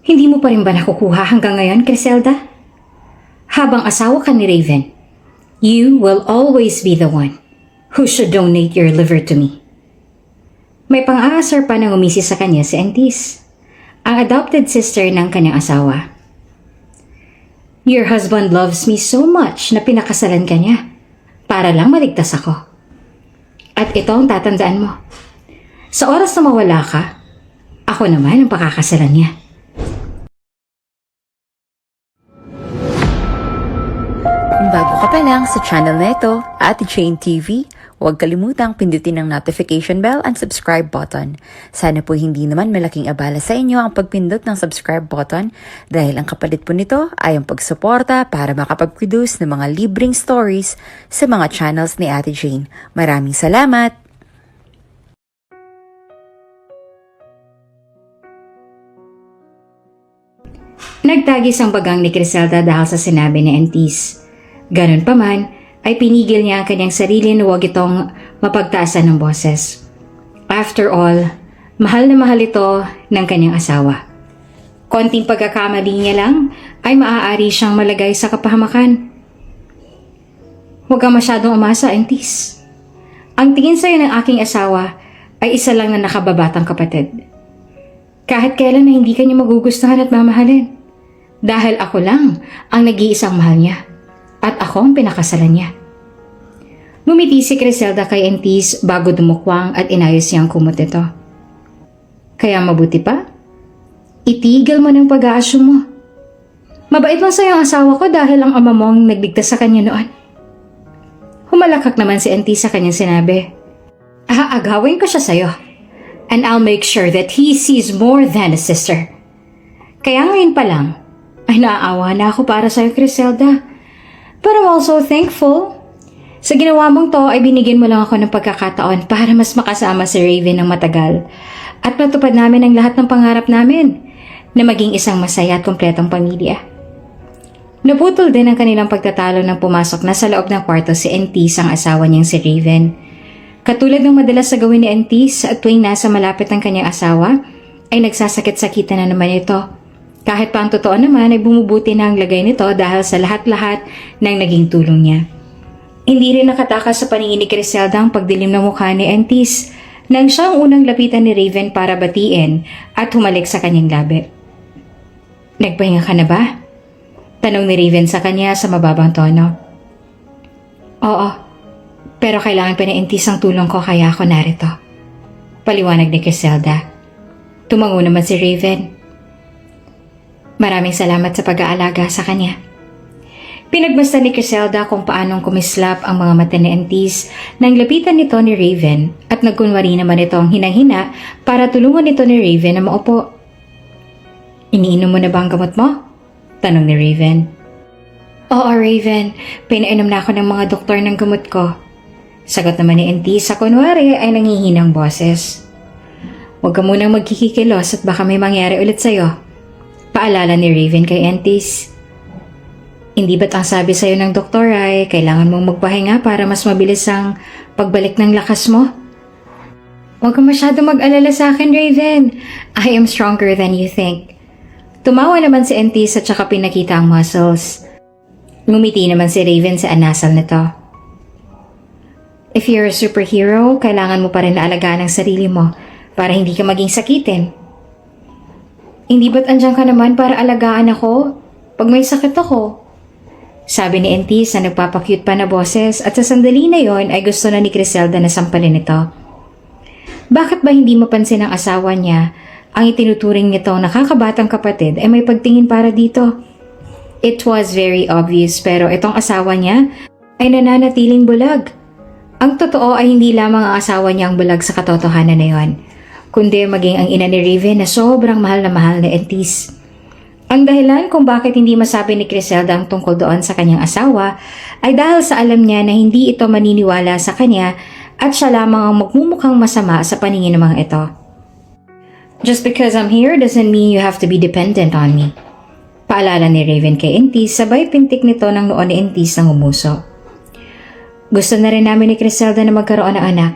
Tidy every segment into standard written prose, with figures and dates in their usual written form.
Hindi mo pa rin ba nakukuha hanggang ngayon, Criselda? Habang asawa ka ni Raven, you will always be the one who should donate your liver to me. May pang-aasar pa ng umisi sa kanya si Entis, ang adopted sister ng kanyang asawa. Your husband loves me so much na pinakasalan ka niya para lang maligtas ako. At ito ang tatandaan mo. Sa oras na mawala ka, ako naman ang pakakasalan niya. Kung bago ka pa lang sa channel na ito, Ate Jane TV, huwag kalimutang pindutin ang notification bell and subscribe button. Sana po hindi naman malaking abala sa inyo ang pagpindot ng subscribe button dahil ang kapalit po nito ay ang pagsuporta para makapag-produce ng mga libreng stories sa mga channels ni Ate Jane. Maraming salamat! Nagtagis ang bagang ni Criselda dahil sa sinabi ni Entis. Ganun pa man, ay pinigil niya ang kanyang sarili na huwag itong mapagtaasan ng boses. After all, mahal na mahal ito ng kanyang asawa. Konting pagkakamali niya lang ay maaari siyang malagay sa kapahamakan. Huwag kang masyadong umasa, Entis. Ang tingin sa'yo ng aking asawa ay isa lang na nakababatang kapatid. Kahit kailan na hindi ka niya magugustuhan at mamahalin. Dahil ako lang ang nag-iisang mahal niya. At ako ang pinakasalan niya. Ngumiti si Criselda kay Entis bago dumukwang at inayos niyang kumot ito. Kaya mabuti pa, itigil mo ng pag-aasyo mo. Mabait lang sa'yo ang asawa ko dahil ang ama mo ang nagligtas sa kanya noon. Humalakak naman si Entis sa kanyang sinabi. Aagawin ko siya sa'yo. And I'll make sure that he sees more than a sister. Kaya ngayon pa lang, ay naaawa na ako para sa'yo, Criselda. But I'm also thankful. Sa ginawa mong to ay binigyan mo lang ako ng pagkakataon para mas makasama si Raven ng matagal at matupad namin ang lahat ng pangarap namin na maging isang masaya at kumpletong pamilya. Naputol din ang kanilang pagtatalo nang pumasok na sa loob ng kwarto si Entis ang asawa niyang si Raven. Katulad ng madalas sa gawin ni Entis at tuwing nasa malapit ang kanyang asawa ay nagsasakit-sakitan na naman ito. Kahit pa ang totoo naman ay bumubuti na ang lagay nito dahil sa lahat-lahat ng naging tulong niya. Hindi rin nakatakas sa paningin ni Criselda ang pagdilim ng mukha ni Entis nang siyang unang lapitan ni Raven para batiin at humalik sa kanyang labi. Nagpahinga ka na ba? Tanong ni Raven sa kanya sa mababang tono. Oo, pero kailangan pa ni Entis ang tulong ko kaya ako narito. Paliwanag ni Criselda. Tumango naman si Raven. Maraming salamat sa pag-aalaga sa kanya. Pinagmasdan ni Criselda kung paanong kumislap ang mga mata ni Entis nang lapitan nito ni Raven at nagkunwari naman itong hinang-hina para tulungan nito ni Raven na maupo. Iniinom mo na ba ang gamot mo? Tanong ni Raven. Oo, Raven. Pinainom na ako ng mga doktor ng gamot ko. Sagot naman ni Entis sa kunwari ay nangihinang boses. Huwag ka munang magkikikilos at baka may mangyari ulit sa'yo. Paalala ni Raven kay Entis. Hindi ba't ang sabi sa'yo ng doktor ay kailangan mong magpahinga para mas mabilis ang pagbalik ng lakas mo? Huwag kang masyado mag-alala sa akin, Raven. I am stronger than you think. Tumawa naman si Entis at saka pinakita ang muscles. Ngumiti naman si Raven sa anasal nito. If you're a superhero, kailangan mo pa rin alagaan ang sarili mo para hindi ka maging sakitin. Hindi ba't andyan ka naman para alagaan ako pag may sakit ako? Sabi ni Entis na nagpapakyut pa na boses at sa sandali na yon ay gusto na ni Criselda na sampalin ito. Bakit ba hindi mapansin ng asawa niya ang itinuturing nitong nakakabatang kapatid ay may pagtingin para dito? It was very obvious pero itong asawa niya ay nananatiling bulag. Ang totoo ay hindi lamang ang asawa niya ang bulag sa katotohanan na yon, kundi maging ang ina ni Raven na sobrang mahal na mahal ni Entis. Ang dahilan kung bakit hindi masabi ni Criselda ang tungkol doon sa kanyang asawa ay dahil sa alam niya na hindi ito maniniwala sa kanya at siya lamang ang magmumukhang masama sa paningin ng mga ito. Just because I'm here doesn't mean you have to be dependent on me. Paalala ni Raven kay Entis sabay pintik nito ng noon ni Entis ng umuso. Gusto na rin namin ni Criselda na magkaroon ng anak.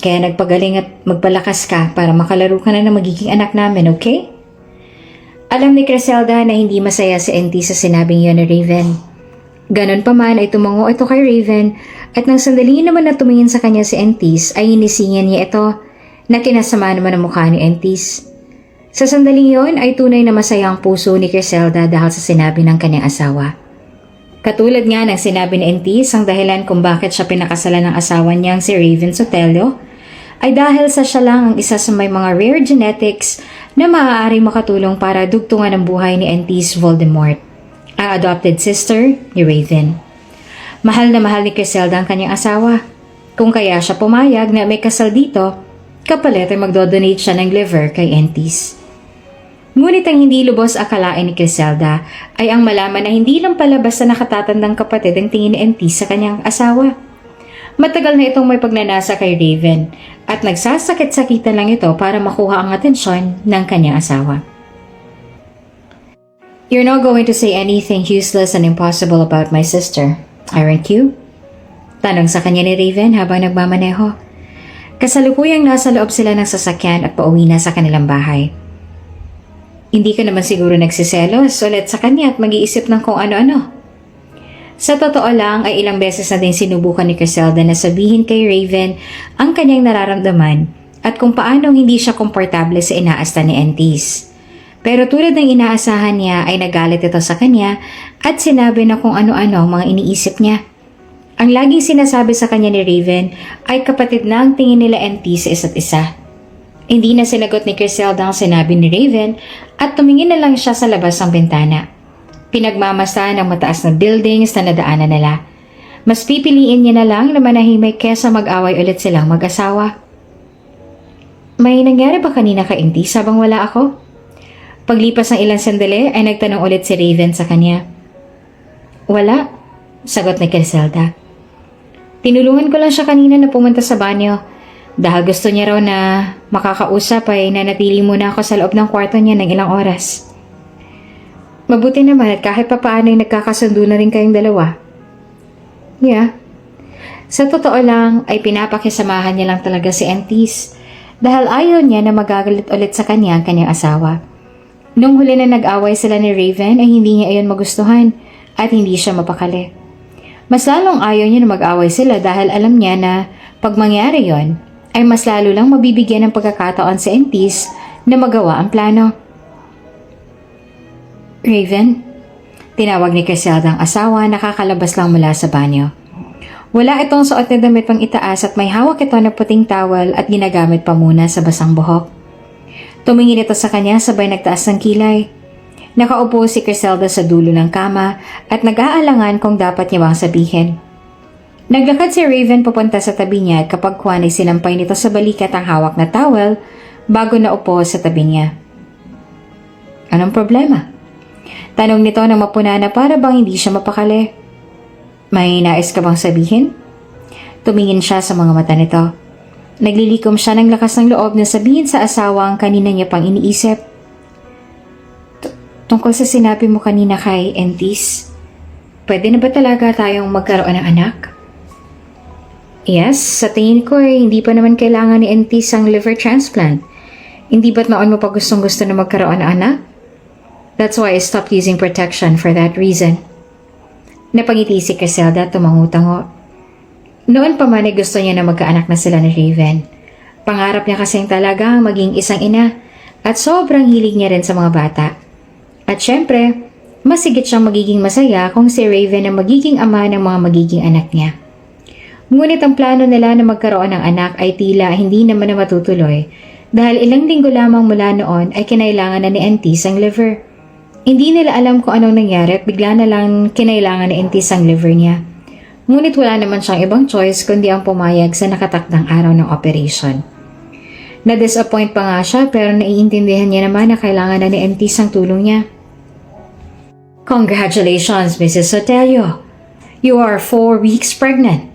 Kaya nagpagaling at magpalakas ka para makalaro ka na ng magiging anak namin, okay? Alam ni Criselda na hindi masaya si Entis sa sinabing yun ni Raven. Ganon pa man ay tumango ito kay Raven at nang sandali naman na tumingin sa kanya si Entis ay inisingyan niya ito na kinasama naman ang mukha ni Entis. Sa sandaling yon ay tunay na masaya ang puso ni Criselda dahil sa sinabi ng kanyang asawa. Katulad nga ng sinabi ni Entis, ang dahilan kung bakit siya pinakasalan ng asawa niyang si Raven Sotelo ay dahil sa siya lang ang isa sa may mga rare genetics na maaaring makatulong para dugtungan ang buhay ni Entis Voldemort, ang adopted sister ni Raven. Mahal na mahal ni Criselda ang kanyang asawa. Kung kaya siya pumayag na may kasal dito, kapalit ay magdodonate siya ng liver kay Entis. Ngunit ang hindi lubos akalain ni Criselda ay ang malaman na hindi lang pala basta nakatatandang kapatid ang tingin ni Entis sa kanyang asawa. Matagal na itong may pagnanasa kay Raven at nagsasakit-sakitan lang ito para makuha ang atensyon ng kanyang asawa. "You're not going to say anything useless and impossible about my sister, aren't you?" Tanong sa kanya ni Raven habang nagmamaneho. Kasalukuyang nasa loob sila ng sasakyan at pauwi na sa kanilang bahay. Hindi ka naman siguro nagsiselos ulit sa kanya at mag-iisip ng kung ano-ano. Sa totoo lang ay ilang beses na din sinubukan ni Criselda na sabihin kay Raven ang kanyang nararamdaman at kung paanong hindi siya komportable sa inaasta ni Entis. Pero tulad ng inaasahan niya ay nagalit ito sa kanya at sinabi na kung ano-ano ang mga iniisip niya. Ang laging sinasabi sa kanya ni Raven ay kapatid na ang tingin nila Entis sa isa't isa. Hindi na sinagot ni Criselda ang sinabi ni Raven at tumingin na lang siya sa labas ng bintana. Pinagmamasahan ang mataas na buildings na nadaanan nila. Mas pipiliin niya na lang na manahimik kesa mag-away ulit silang mag-asawa. "May nangyari ba kanina kay Entis habang wala ako?" Paglipas ng ilang sandali ay nagtanong ulit si Raven sa kanya. "Wala," sagot ni Criselda. "Tinulungan ko lang siya kanina na pumunta sa banyo. Dahil gusto niya raw na makakausap ay nanatili muna ako sa loob ng kwarto niya ng ilang oras." "Mabuti naman at kahit papaano ay nagkakasundo na rin kayong dalawa." "Yeah." Sa totoo lang ay pinapakisamahan niya lang talaga si Entis dahil ayaw niya na magagalit ulit sa kanya ang kanyang asawa. Nung huli na nag-away sila ni Raven ay hindi niya iyon magustuhan at hindi siya mapakali. Mas lalong ayaw niya na mag-away sila dahil alam niya na pag mangyari yon ay mas lalo lang mabibigyan ng pagkakataon si Entis na magawa ang plano. "Raven?" Tinawag ni Criselda ang asawa na kakalabas lang mula sa banyo. Wala itong suot na damit pang itaas at may hawak ito na puting towel at ginagamit pa muna sa basang buhok. Tumingin ito sa kanya sabay nagtaas ng kilay. Nakaupo si Criselda sa dulo ng kama at nag-aalangan kung dapat niya bang sabihin. Naglakad si Raven papunta sa tabi niya at kapag kuwan ay sinampay nito sa balikat ang hawak na towel bago naupo sa tabi niya. "Anong problema?" Tanong nito na mapuna na para bang hindi siya mapakali. "May nais ka bang sabihin?" Tumingin siya sa mga mata nito. Naglilikom siya ng lakas ng loob na sabihin sa asawa ang kanina niya pang iniisip. "Tungkol sa sinabi mo kanina kay Entis, pwede na ba talaga tayong magkaroon ng anak?" "Yes, sa tingin ko ay hindi pa naman kailangan ni Entis ang liver transplant. Hindi ba't noon mo pa gustong-gusto na magkaroon ng anak? That's why I stopped using protection for that reason." Napangiti si Criselda at tumango-tango. Noon pa man ay gusto niya na magkaanak na sila ni Raven. Pangarap niya kasing talaga maging isang ina at sobrang hilig niya rin sa mga bata. At syempre, mas higit siyang magiging masaya kung si Raven ang magiging ama ng mga magiging anak niya. Ngunit ang plano nila na magkaroon ng anak ay tila hindi naman na matutuloy dahil ilang linggo lamang mula noon ay kinailangan na ni Entis ang liver. Hindi nila alam kung anong nangyari at bigla na lang kinailangan ni Entis ang liver niya. Ngunit wala naman siyang ibang choice kundi ang pumayag sa nakatakdang araw ng operation. Na-disappoint pa nga siya pero naiintindihan niya naman na kailangan na ni Entis ang tulong niya. "Congratulations, Mrs. Sotelo. You are 4 weeks pregnant."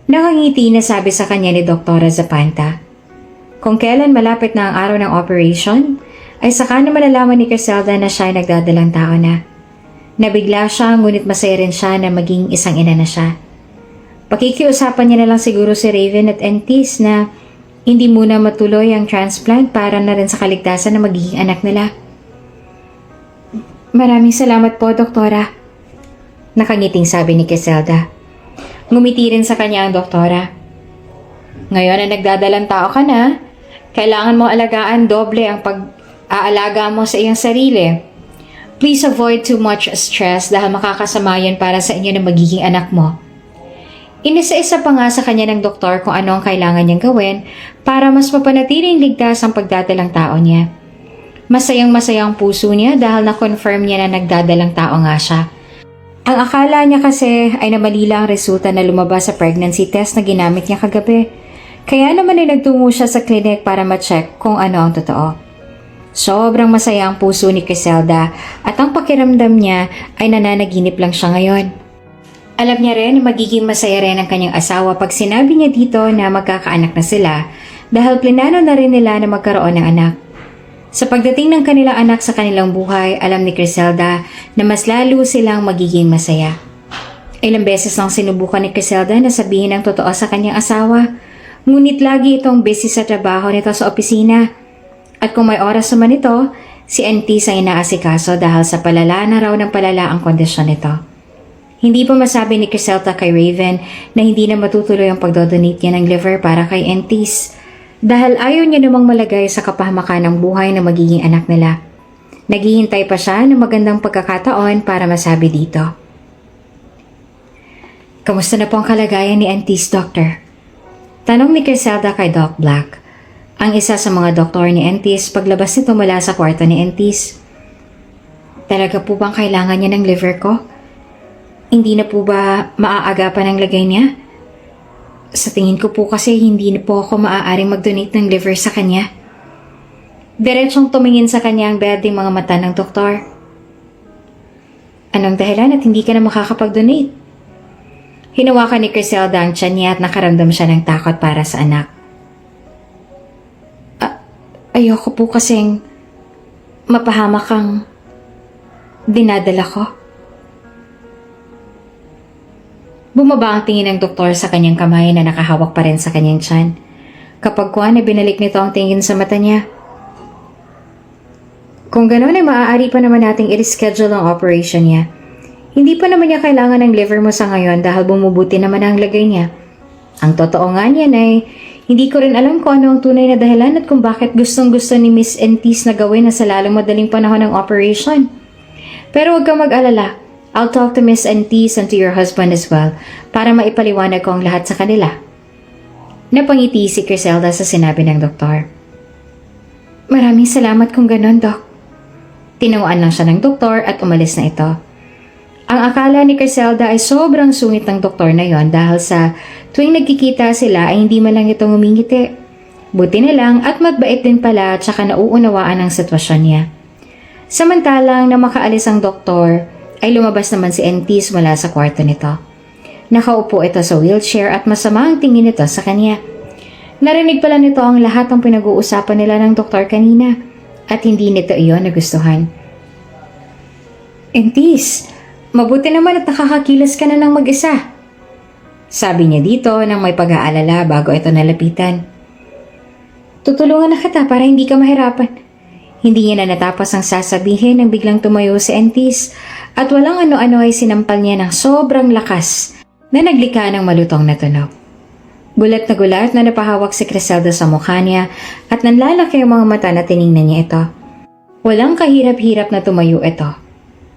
Nakangiti na sabi sa kanya ni Dr. Zapanta. Kung kailan malapit na ang araw ng operation, ay saka na malalaman ni Criselda na siya ay nagdadalang tao na. Nabigla siya ngunit masaya rin siya na maging isang ina na siya. Pakikiusapan niya na lang siguro si Raven at Entis na hindi muna matuloy ang transplant para na rin sa kaligtasan na magiging anak nila. Maraming salamat po, doktora. Nakangiting sabi ni Criselda. Ngumiti rin sa kanya ang doktora. Ngayon na nagdadalang tao ka na, kailangan mo alagaan doble ang pag-aalaga mo sa iyong sarili. Please avoid too much stress dahil makakasama yan para sa inyo na magiging anak mo. Inisa-isa pa nga sa kanya ng doktor kung ano ang kailangan niyang gawin para mas mapanatiling ligtas ang pagdadalang tao niya. Masayang-masayang puso niya dahil na-confirm niya na nagdadalang tao nga siya. Ang akala niya kasi ay namalila ang resulta na lumabas sa pregnancy test na ginamit niya kagabi. Kaya naman ay nagtungo siya sa clinic para ma-check kung ano ang totoo. Sobrang masaya ang puso ni Criselda at ang pakiramdam niya ay nananaginip lang siya ngayon. Alam niya rin na magiging masaya rin ang kanyang asawa pag sinabi niya dito na magkakaanak na sila dahil plinano na rin nila na magkaroon ng anak. Sa pagdating ng kanilang anak sa kanilang buhay, alam ni Criselda na mas lalo silang magiging masaya. Ilang beses lang sinubukan ni Criselda na sabihin ang totoo sa kanyang asawa, ngunit lagi itong busy sa trabaho nito sa opisina. At kung may oras naman ito, si Entis ay inaasikaso dahil sa palala na raw ng palala ang kondisyon nito. Hindi pa masabi ni Criselda kay Raven na hindi na matutuloy ang pagdodonate niya ng liver para kay Entis dahil ayaw niya namang malagay sa kapahamakan ng buhay na magiging anak nila. Naghihintay pa siya ng magandang pagkakataon para masabi dito. Kamusta na po ang kalagayan ni Entis, Doctor? Tanong ni Criselda kay Doc Black, ang isa sa mga doktor ni Entis paglabas nito mula sa kwarto ni Entis. Talaga po bang kailangan niya ng liver ko? Hindi na po ba maaagapan ang lagay niya? Sa tingin ko po kasi hindi na po ako maaaring mag-donate ng liver sa kanya. Diretsong tumingin sa kanya ang berdeng mga mata ng doktor. Anong dahilan at hindi ka na makakapag-donate? Hinawakan ni Criselda ang tiyan niya at nakaramdam siya ng takot para sa anak. Ayoko po kasing mapahamak ang dinadala ko. Bumaba ang tingin ng doktor sa kanyang kamay na nakahawak pa rin sa kanyang tiyan. Kapag kuwan ay binalik nito ang tingin sa mata niya. Kung gano'n ay maaari pa naman nating i-reschedule ang operation niya. Hindi pa naman niya kailangan ng liver mo sa ngayon dahil bumubuti naman ang lagay niya. Ang totoo nga niyan ay hindi ko rin alam kung ano ang tunay na dahilan at kung bakit gustong-gusto ni Miss Entis na gawin na sa lalong madaling panahon ng operation. Pero huwag kang mag-alala. I'll talk to Miss Entis and to your husband as well para maipaliwanag ko ang lahat sa kanila. Napangiti si Criselda sa sinabi ng doktor. Maraming salamat kung ganon, Doc. Tinawaan lang siya ng doktor at umalis na ito. Ang akala ni Criselda ay sobrang sungit ng doktor na yon dahil sa tuwing nagkikita sila ay hindi man lang itong umingiti. Buti na lang at mabait din pala at saka nauunawaan ang sitwasyon niya. Samantalang na makaalis ang doktor, ay lumabas naman si Entis mula sa kwarto nito. Nakaupo ito sa wheelchair at masama ang tingin nito sa kanya. Narinig pala nito ang lahat ng pinag-uusapan nila ng doktor kanina at hindi nito iyon nagustuhan. Entis, mabuti naman at nakakakilos ka na ng mag-isa. Sabi niya dito nang may pag-aalala bago ito nalapitan. Tutulungan na kita para hindi ka mahirapan. Hindi niya na natapos ang sasabihin nang biglang tumayo si Entis at walang ano-ano ay sinampal niya ng sobrang lakas na naglika ng malutong na tunog. Gulat na napahawak si Criselda sa mukha niya at nanlalaki ang mga mata na tiningnan niya ito. Walang kahirap-hirap na tumayo ito,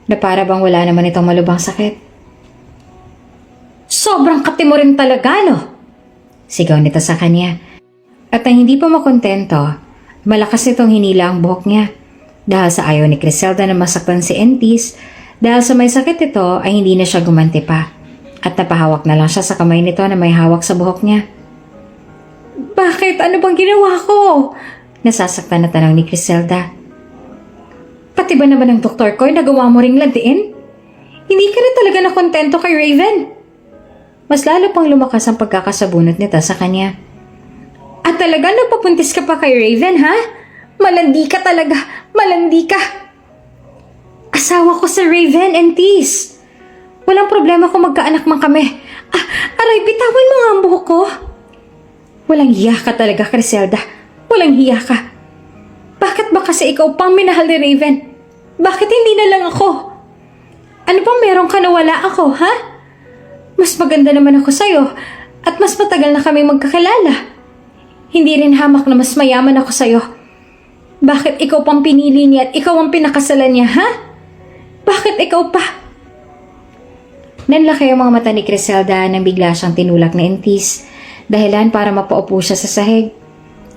na para bang wala naman itong malubhang sakit. Sobrang kati mo rin talaga, no? Sigaw nito sa kanya. At nang hindi pa makontento, malakas nitong hinila ang buhok niya dahil sa ayaw ni Criselda na masaktan si Entis. Dahil sa may sakit ito ay hindi na siya gumanti pa at napahawak na lang siya sa kamay nito na may hawak sa buhok niya. Bakit? Ano bang ginawa ko? Nasasaktan na tanong ni Criselda. Pati ba naman ang doktor ko ay nagawa mo ring landiin? Hindi ka na talaga nakontento kay Raven. Mas lalo pang lumakas ang pagkakasabunot nito sa kanya. At talaga napapuntis ka pa kay Raven, ha? Malandi ka talaga. Malandi ka. Asawa ko sa Raven, Entis. Walang problema kung magkaanak man kami. Aray, bitawan mo nga ang buhok ko. Walang hiya ka talaga, Criselda. Walang hiya ka. Bakit ba kasi ikaw pang minahal ni Raven? Bakit hindi na lang ako? Ano bang meron ka na wala ako, ha? Mas maganda naman ako sa'yo at mas matagal na kami magkakilala. Hindi rin hamak na mas mayaman ako sa'yo. Bakit ikaw pang pinili niya at ikaw ang pinakasalan niya, ha? Bakit ikaw pa? Nanlaki ang mga mata ni Criselda nang bigla siyang tinulak ni Entis, dahilan para mapaupo siya sa sahig.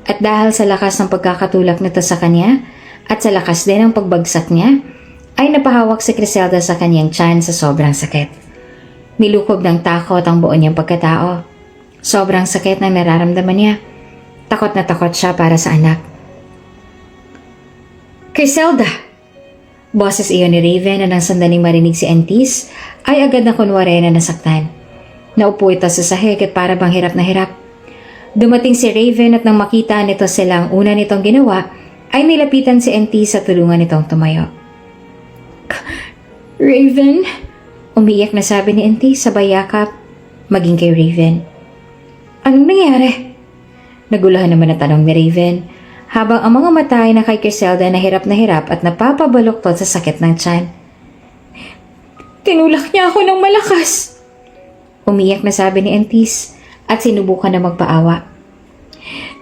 At dahil sa lakas ng pagkakatulak nito sa kanya at sa lakas din ng pagbagsak niya, ay napahawak si Criselda sa kanyang tiyan sa sobrang sakit. Nilukob ng takot ang buo niyang pagkatao. Sobrang sakit na nararamdaman niya. Takot na takot siya para sa anak. Criselda! Boses iyon ni Raven na nang sandaling marinig si Entis ay agad na kunwari na nasaktan. Naupo ito sa sahig at para bang hirap na hirap. Dumating si Raven at nang makita nito silang una nitong ginawa ay nilapitan si Entis sa tulungan nitong tumayo. Raven? Umiiyak na sabi ni Entis sabay yakap maging kay Raven. Anong nangyari? Naguluhan naman na tanong ni Raven habang ang mga mata ay na kay Criselda na hirap at napapabaluktot sa sakit ng tiyan. Tinulak niya ako ng malakas. Umiyak na sabi ni Entis at sinubukan na magpaawa.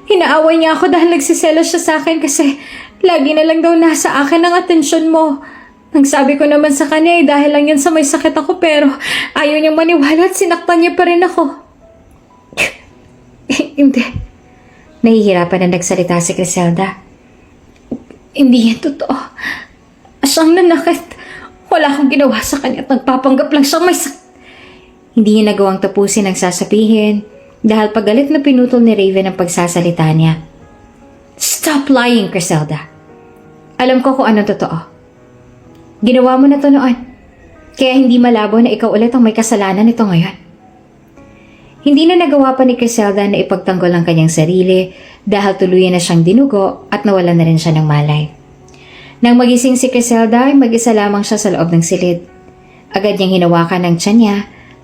Hinaaway niya ako dahil nagsiselos siya sa akin kasi lagi na lang daw nasa akin ang atensyon mo. Ang sabi ko naman sa kanya ay dahil lang yun sa may sakit ako pero ayaw niyang maniwala at sinaktan niya pa rin ako. Hindi. Nahihirapan na nagsalita si Criselda. Hindi yan totoo. Siyang nanakit. Wala akong ginawa sa kanya at nagpapanggap lang siyang may Hindi niya nagawang tapusin ang sasabihin dahil pagalit na pinutol ni Raven ang pagsasalita niya. Stop lying, Criselda. Alam ko kung anong totoo. Ginawa mo na to noon. Kaya hindi malabo na ikaw ulit ang may kasalanan nito ngayon. Hindi na nagawa pa ni Criselda na ipagtanggol ang kanyang sarili dahil tuluyan na siyang dinugo at nawalan na rin siya ng malay. Nang magising si Criselda ay mag-isa lamang siya sa loob ng silid. Agad niyang hinawakan ng tiyan niya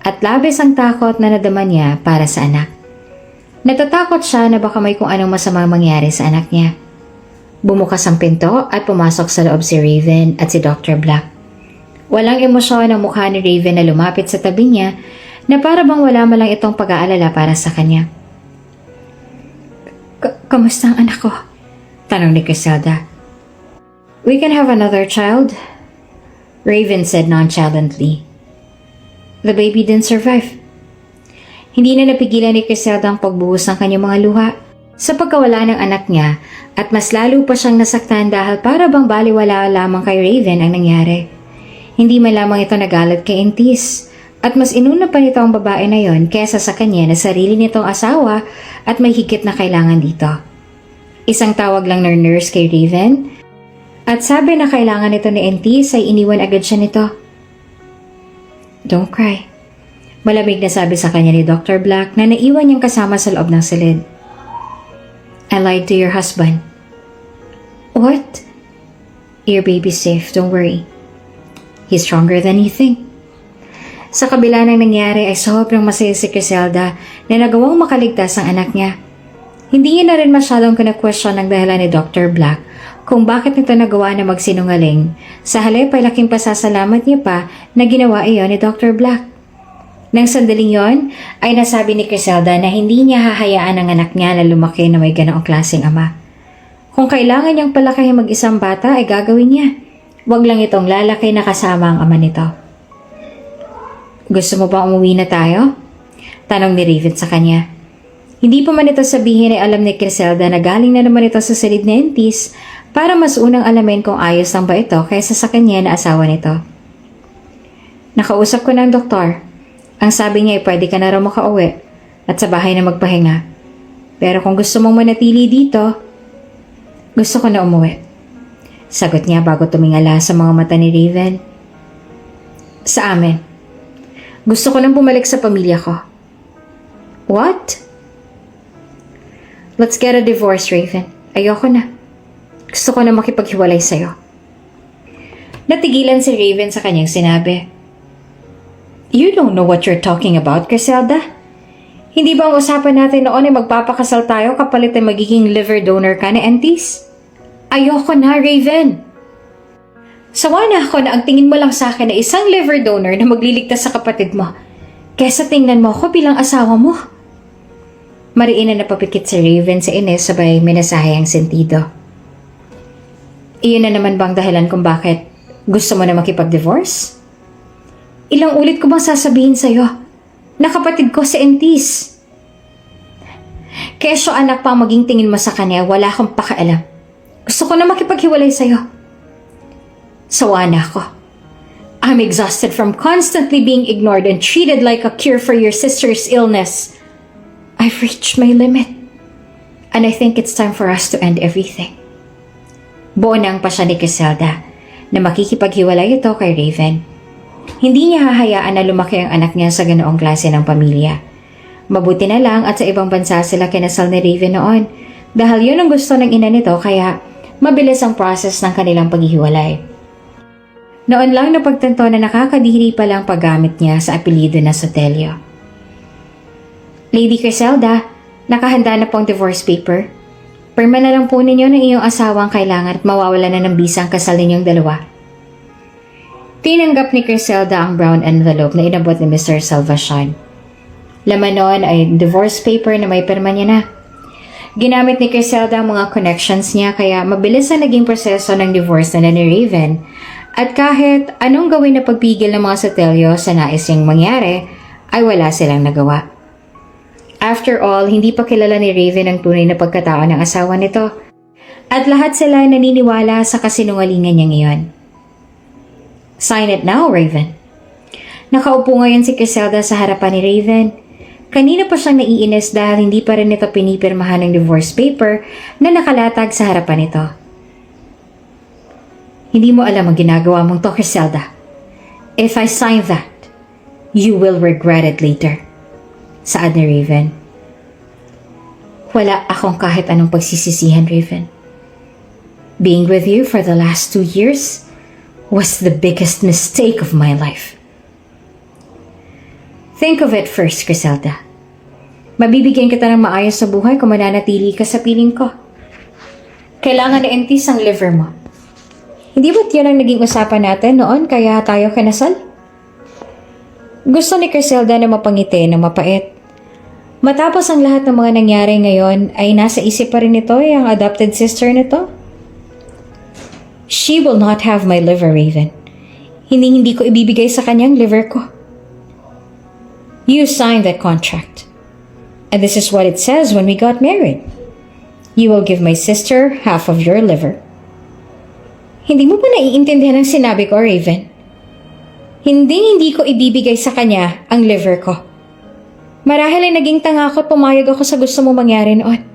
at labis ang takot na nadama niya para sa anak. Natatakot siya na baka may kung anong masama mangyari sa anak niya. Bumukas ang pinto at pumasok sa loob si Raven at si Dr. Black. Walang emosyon ang mukha ni Raven na lumapit sa tabi niya na para bang wala malang itong pag-aalala para sa kanya. Kamusta ang anak ko? Tanong ni Criselda. We can have another child, Raven said nonchalantly. The baby didn't survive. Hindi na napigilan ni Criselda ang pagbuhos ng kanyang mga luha sa pagkawala ng anak niya at mas lalo pa siyang nasaktan dahil para bang baliwala lamang kay Raven ang nangyari. Hindi man lamang ito nagalit kay Entis at mas inuna pa nito ang babae na yon kesa sa kanya na sarili nitong asawa at may higit na kailangan dito. Isang tawag lang ng nurse kay Raven at sabi na kailangan nito ni Entis ay iniwan agad siya nito. Don't cry. Malamig na sabi sa kanya ni Dr. Black na naiwan niyang kasama sa loob ng silid. I lied to your husband. What? Your baby's safe, don't worry. He's stronger than you think. Sa kabila ng nangyari ay sobrang masaya si Criselda na nagawang makaligtas ang anak niya. Hindi niya na rin masyadong kina-question ang dahilan ni Dr. Black kung bakit nito nagawa na magsinungaling. Sa halip ay laking pasasalamat niya pa na ginawa iyon ni Dr. Black. Nang sandaling yon ay nasabi ni Criselda na hindi niya hahayaan ang anak niya na lumaki na may ganoong klaseng ama. Kung kailangan niyang palakihin mag-isang bata ay gagawin niya. Huwag lang itong lalaki na kasama ang ama nito. Gusto mo ba umuwi na tayo? Tanong ni Raven sa kanya. Hindi pa man ito sabihin ay alam ni Criselda na galing na naman ito sa silid ni Entis para mas unang alamin kung ayos lang ba ito kaysa sa kanya na asawa nito. Nakausap ko ng doktor. Ang sabi niya ay pwede ka na raw makauwi at sa bahay na magpahinga. Pero kung gusto mong manatili dito, gusto ko na umuwi. Sagot niya bago tumingala sa mga mata ni Raven. Sa amin. Gusto ko nang bumalik sa pamilya ko. What? Let's get a divorce, Raven. Ayoko na. Gusto ko na makipaghiwalay sa'yo. Natigilan si Raven sa kanyang sinabi. You don't know what you're talking about, Criselda. Hindi ba ang usapan natin noon ay magpapakasal tayo kapalit ay magiging liver donor ka na Entis? Ayoko na, Raven. Sawa na ako na ang tingin mo lang sa akin na isang liver donor na magliligtas sa kapatid mo. Kesa tingnan mo ako bilang asawa mo. Mariin na napapikit si Raven sa Ines sabay minasahayang sentido. Iyon na naman bang dahilan kung bakit gusto mo na makipag-divorce? Ilang ulit ko bang sasabihin sa'yo na kapatid ko si Entis? Kesyo anak pang maging tingin mo sa kanya, wala akong pakialam. Gusto ko na makipaghiwalay sa'yo. Sawa na ako. I'm exhausted from constantly being ignored and treated like a cure for your sister's illness. I've reached my limit. And I think it's time for us to end everything. Buo na ang pasya ni Griselda na makikipaghiwalay ito kay Raven. Hindi niya hahayaan na lumaki ang anak niya sa ganoong klase ng pamilya. Mabuti na lang at sa ibang bansa sila kinasal ni Raven noon dahil yun ang gusto ng ina nito kaya mabilis ang process ng kanilang paghihiwalay. Noon lang napagtanto na nakakadiri pa lang paggamit niya sa apelyido na Sotelio. Lady Griselda, nakahanda na po ang divorce paper. Pirma na lang po ninyo ng iyong asawang kailangan at mawawala na ng bisa ang kasal ninyong dalawa. Tinanggap ni Griselda ang brown envelope na inabot ni Mr. Salvacion. Laman noon ay divorce paper na may pirma niya na. Ginamit ni Griselda ang mga connections niya kaya mabilis ang naging proseso ng divorce na ni Raven. At kahit anong gawin na pagpigil ng mga Sotelio sa nais niyang mangyari, ay wala silang nagawa. After all, hindi pa kilala ni Raven ang tunay na pagkatao ng asawa nito. At lahat sila naniniwala sa kasinungalingan niya ngayon. Sign it now, Raven. Nakaupo ngayon si Griselda sa harapan ni Raven. Kanina pa siyang naiinis dahil hindi pa rin ito pinipirmahan ng divorce paper na nakalatag sa harapan nito. Hindi mo alam ang ginagawa mong to, Griselda. If I sign that, you will regret it later. Saad ni Raven. Wala akong kahit anong pagsisisihan, Raven. Being with you for the last 2 years was the biggest mistake of my life. Think of it first, Griselda. Mabibigyan kita ng maayos sa buhay kung mananatili ka sa piling ko. Kailangan na entis ang liver mo. Hindi ba't yan ang naging usapan natin noon kaya tayo kinasal? Gusto ni Griselda na mapangiti na mapait. Matapos ang lahat ng mga nangyari ngayon ay nasa isip pa rin nito ang adopted sister nito. She will not have my liver, Raven. Hindi ko ibibigay sa kanyang liver ko. You signed that contract. And this is what it says when we got married. You will give my sister half of your liver. Hindi mo ba naiintindihan ang sinabi ko, Raven? Hindi ko ibibigay sa kanya ang liver ko. Marahil ay naging tanga ako at pumayag ako sa gusto mo mangyari noon.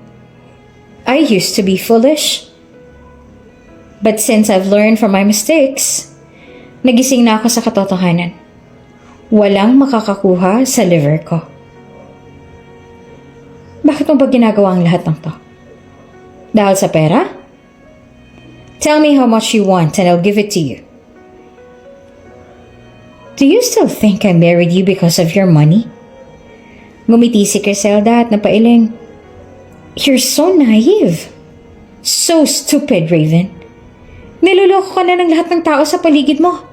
I used to be foolish. But since I've learned from my mistakes, nagising na ako sa katotohanan. Walang makakakuha sa liver ko. Bakit mo ba ginagawa ang lahat ng to? Dahil sa pera? Tell me how much you want and I'll give it to you. Do you still think I married you because of your money? Ngumiti si Griselda at napailing. You're so naive. So stupid, Raven. Niloloko ka na ng lahat ng tao sa paligid mo.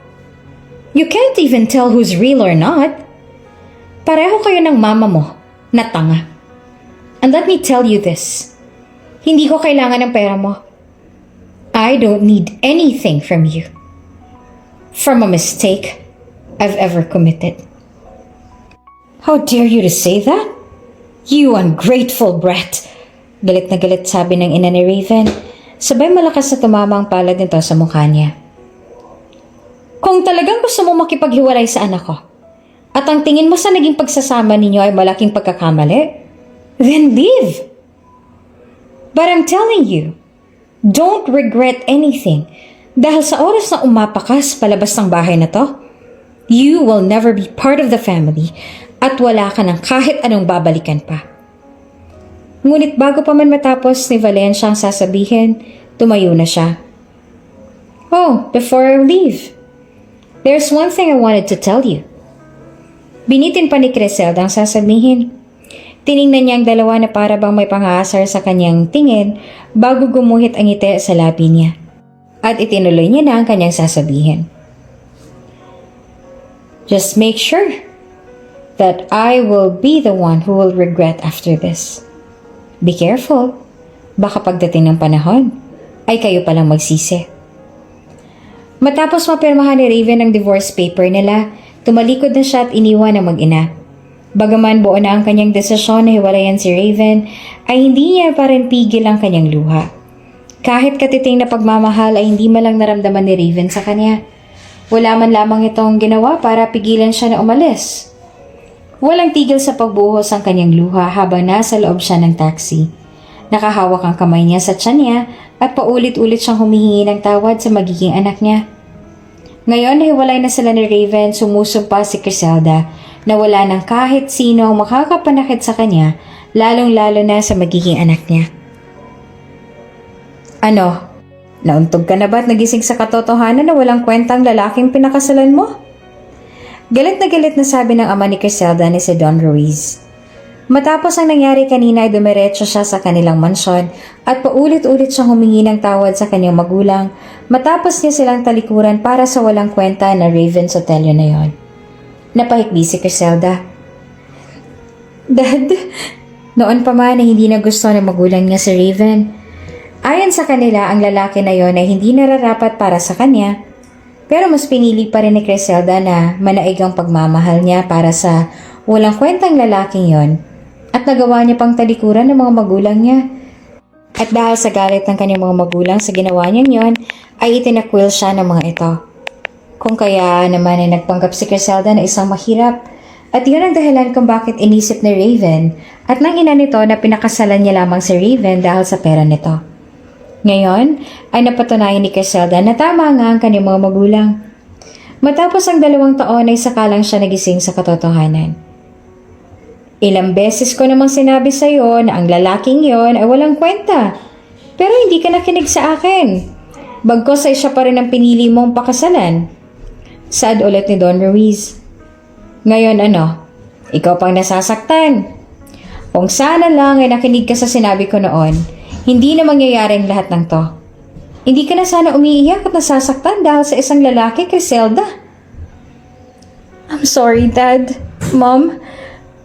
You can't even tell who's real or not. Pareho kayo ng mama mo na tanga. And let me tell you this. Hindi ko kailangan ng pera mo. I don't need anything from you. From a mistake I've ever committed. How dare you to say that? You ungrateful brat! Galit na galit sabi ng ina ni Raven. Sabay malakas na tumama ang palad nito sa mukha niya. Kung talagang gusto mo makipaghiwalay sa anak ko, at ang tingin mo sa naging pagsasama ninyo ay malaking pagkakamali, then leave. But I'm telling you, don't regret anything dahil sa oras na umapakas palabas ng bahay na to, you will never be part of the family at wala ka ng kahit anong babalikan pa. Ngunit bago pa man matapos ni Valencia ang sasabihin, tumayo na siya. Oh, before I leave, there's one thing I wanted to tell you. Binitin pa ni Griselda ang sasabihin. Tiningnan niya ang dalawa na para bang may pang-aasar sa kanyang tingin bago gumuhit ang ngiti sa labi niya. at itinuloy niya na ang kanyang sasabihin. Just make sure that I will be the one who will regret after this. Be careful. Baka pagdating ng panahon, ay kayo palang magsisi. Matapos mapirmahan ni Raven ang divorce paper nila, tumalikod na siya at iniwan ang mag-ina. Bagaman buo na ang kanyang desisyon na hiwalayan si Raven, ay hindi niya pa rin pigil ang kanyang luha. Kahit katiting na pagmamahal ay hindi malang naramdaman ni Raven sa kanya. Wala man lamang itong ginawa para pigilan siya na umalis. Walang tigil sa pagbuhos ang kanyang luha habang nasa loob siya ng taxi. Nakahawak ang kamay niya sa tiyan niya at paulit-ulit siyang humihingi ng tawad sa magiging anak niya. Ngayon na hiwalay na sila ni Raven, sumusumpa si Criselda na wala ng kahit sino ang makakapanakit sa kanya, lalong-lalo na sa magiging anak niya. Ano? Nauntog ka na ba't nagising sa katotohanan na walang kwentang lalaking pinakasalan mo? Galit na sabi ng ama ni Criselda ni si Don Ruiz. Matapos ang nangyari kanina ay dumiretso siya sa kanilang mansyon at paulit-ulit siyang humingi ng tawad sa kanyang magulang matapos niya silang talikuran para sa walang kwenta na Raven Sotelo na yon. Napahikbi si Criselda. Dad, noon pa man ay hindi na gusto ng magulang niya si Raven. Ayon sa kanila, ang lalaki na yon ay hindi nararapat para sa kanya, pero mas pinili pa rin ni Criselda na manaig ang pagmamahal niya para sa walang kwentang lalaking yon at nagawa niya pang talikuran ng mga magulang niya. At dahil sa galit ng kanyang mga magulang sa ginawa niya yon, ay itinakwil siya ng mga ito. Kung kaya naman ay nagpanggap si Criselda na isang mahirap, at yun ang dahilan kung bakit inisip ni Raven at ng ina nito na pinakasalan niya lamang si Raven dahil sa pera nito. Ngayon ay napatunayan ni Criselda na tama nga ang kanyang mga magulang. Matapos ang 2 taon ay sakalang siya nagising sa katotohanan. Ilang beses ko namang sinabi sa iyo na ang lalaking yon ay walang kwenta, pero hindi ka nakinig sa akin. Bagkos ay siya pa rin ang pinili mong pakasalan. Sad ulit ni Don Ruiz. Ngayon ano, ikaw pang nasasaktan. Kung sana lang ay nakinig ka sa sinabi ko noon, hindi na mangyayari ang lahat ng to. Hindi ka na sana umiiyak at nasasaktan dahil sa isang lalaki, Criselda. I'm sorry, Dad. Mom,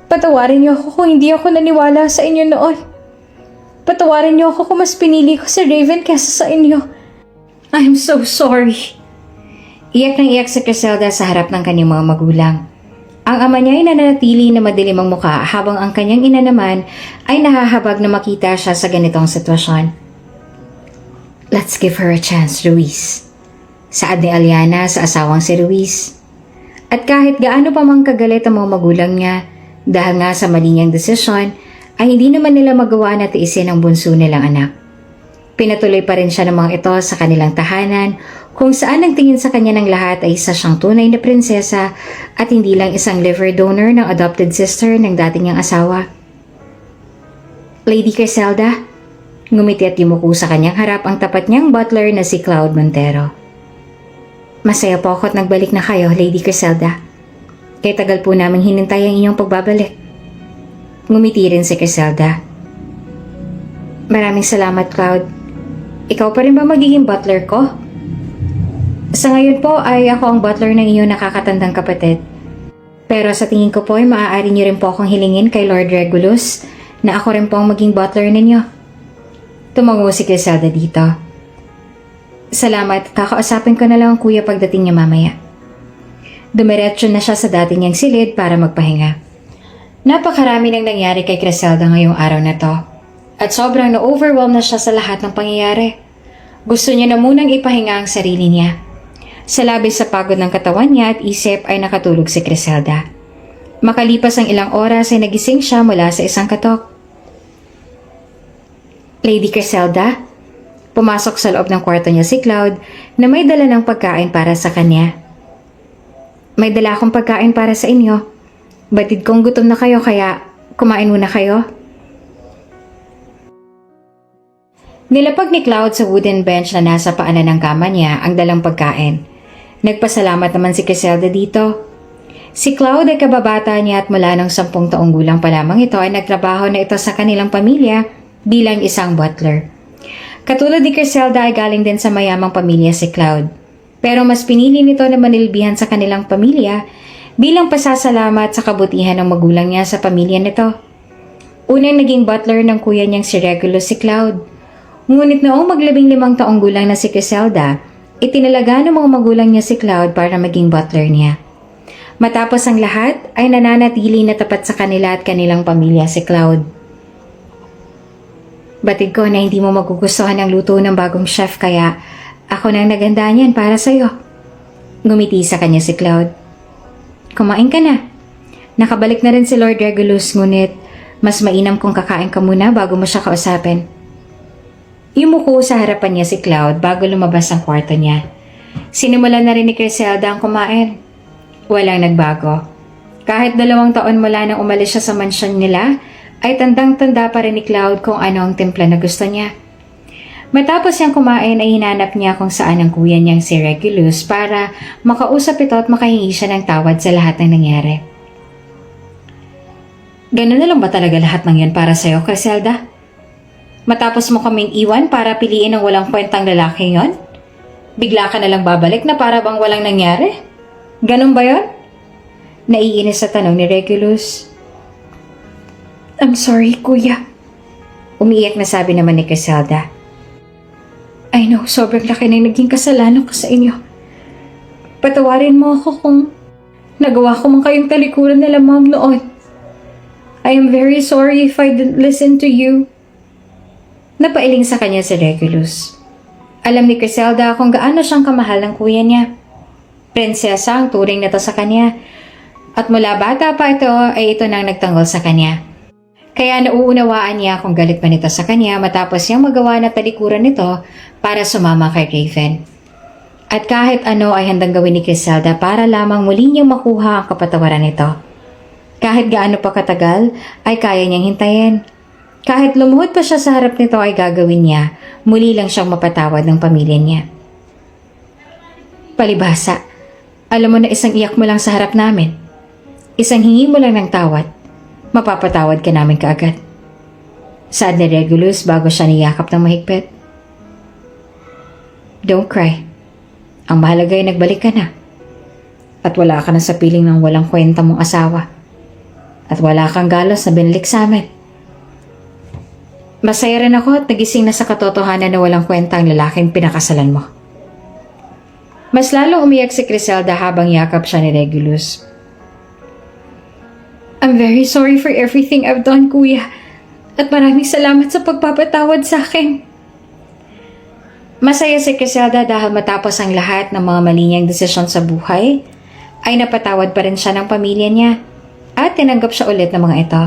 patawarin niyo ako kung hindi ako naniwala sa inyo noon. Patawarin niyo ako kung mas pinili ko si Raven kaysa sa inyo. I'm so sorry. Iyak nang iyak si Criselda sa harap ng kanyang mga magulang. Ang ama niya ay nananatili na madilim ang mukha habang ang kanyang ina naman ay nahahabag na makita siya sa ganitong sitwasyon. Let's give her a chance, Ruiz. Saad ni Aliana sa asawang si Ruiz. At kahit gaano pa mang kagalit ang mga magulang niya dahil nga sa mali niyang desisyon, ay hindi naman nila magawa na tiisin ang bunso nilang anak. Pinatuloy pa rin siya ng mga ito sa kanilang tahanan kung saan ang tingin sa kanya ng lahat ay isa siyang tunay na prinsesa at hindi lang isang liver donor ng adopted sister ng dating niyang asawa. Lady Criselda, ngumiti at yumuko sa kanyang harap ang tapat niyang butler na si Cloud Montero. Masaya po ako at nagbalik na kayo, Lady Criselda. Kaya tagal po naming hinintay ang inyong pagbabalik. Ngumiti rin si Criselda. Maraming salamat, Cloud. Ikaw pa rin ba magiging butler ko? Sa ngayon po ay ako ang butler ng iyong nakakatandang kapatid. Pero sa tingin ko po ay maaari niyo rin po akong hilingin kay Lord Regulus na ako rin po ang maging butler ninyo. Tumango si Criselda dito. Salamat, kakausapin ko na lang ang kuya pagdating niya mamaya. Dumiretso na siya sa dati niyang silid para magpahinga. Napakarami nang nangyari kay Criselda ngayong araw na to. At sobrang na-overwhelm na siya sa lahat ng pangyayari. Gusto niya na munang ipahinga ang sarili niya. Sa labis sa pagod ng katawan niya at isip ay nakatulog si Criselda. Makalipas ang ilang oras ay nagising siya mula sa isang katok. Lady Criselda, pumasok sa loob ng kwarto niya si Cloud na may dala ng pagkain para sa kanya. May dala akong pagkain para sa inyo. Batid kong gutom na kayo kaya kumain muna kayo. Nilapag ni Cloud sa wooden bench na nasa paanan ng kama niya ang dalang pagkain. Nagpasalamat naman si Criselda dito. Si Cloud ay kababata niya at mula ng 10 taong gulang pa lamang ito ay nagtrabaho na ito sa kanilang pamilya bilang isang butler. Katulad ni Criselda ay galing din sa mayamang pamilya si Cloud. Pero mas pinili nito na manilbihan sa kanilang pamilya bilang pasasalamat sa kabutihan ng magulang niya sa pamilya nito. Unang naging butler ng kuya niyang si Regulus si Cloud. Ngunit noong mag-15 taong gulang na si Criselda, itinalaga ng mga magulang niya si Cloud para maging butler niya. Matapos ang lahat ay nananatili na tapat sa kanila at kanilang pamilya si Cloud. Batid ko na hindi mo magugustuhan ang luto ng bagong chef kaya ako nang naganda niyan para sa'yo. Ngumiti sa kanya si Cloud. Kumain ka na. Nakabalik na rin si Lord Regulus ngunit mas mainam kung kakain ka muna bago mo siya kausapin. Yumuko sa harapan niya si Cloud bago lumabas ang kwarto niya. Sinimulan na rin ni Criselda ang kumain. Walang nagbago. Kahit 2 taon mula nang umalis siya sa mansyon nila, ay tandang-tanda pa rin ni Cloud kung ano ang timpla na gusto niya. Matapos niyang kumain ay hinanap niya kung saan ang kuya niyang si Regulus para makausap ito at makahingi siya ng tawad sa lahat ng nangyari. Ganun na lang ba talaga lahat ng yan para sa'yo, Criselda? Matapos mo kaming iwan para piliin ang walang kwentang lalaki yon? Bigla ka na lang babalik na para bang walang nangyari? Ganun ba yon? Naiinis sa tanong ni Regulus. I'm sorry, kuya. Umiiyak na sabi naman ni Criselda. I know, sobrang laki na naging kasalanan ko sa inyo. Patawarin mo ako kung nagawa ko man kayong talikuran nila mom noon. I am very sorry if I didn't listen to you. Napailing sa kanya si Regulus. Alam ni Criselda kung gaano siyang kamahal ng kuya niya. Prinsesa ang turing nito sa kanya. At mula bata pa ito ay ito nang nagtanggol sa kanya. Kaya nauunawaan niya kung galit man ito sa kanya matapos niyang magawa na talikuran nito para sumama kay Raven. At kahit ano ay handang gawin ni Criselda para lamang muli niyang makuha ang kapatawaran nito. Kahit gaano pa katagal ay kaya niyang hintayin. Kahit lumuhod pa siya sa harap nito ay gagawin niya, muli lang siyang mapatawad ng pamilya niya. Palibhasa, alam mo na isang iyak mo lang sa harap namin. Isang hingi mo lang ng tawad. Mapapatawad ka namin kaagad. Saad ni Regulus bago siya niyakap ng mahigpit. Don't cry. Ang mahalaga ay nagbalik ka na. At wala ka na sa piling ng walang kwenta mong asawa. At wala kang galos na binalik sa amin. Masaya rin ako at nagising na sa katotohanan na walang kwenta ang lalaking pinakasalan mo. Mas lalong umiyak si Criselda habang yakap siya ni Regulus. I'm very sorry for everything I've done, kuya. At maraming salamat sa pagpapatawad sa akin. Masaya si Criselda dahil matapos ang lahat ng mga mali niyang desisyon sa buhay, ay napatawad pa rin siya ng pamilya niya at tinanggap siya ulit ng mga ito.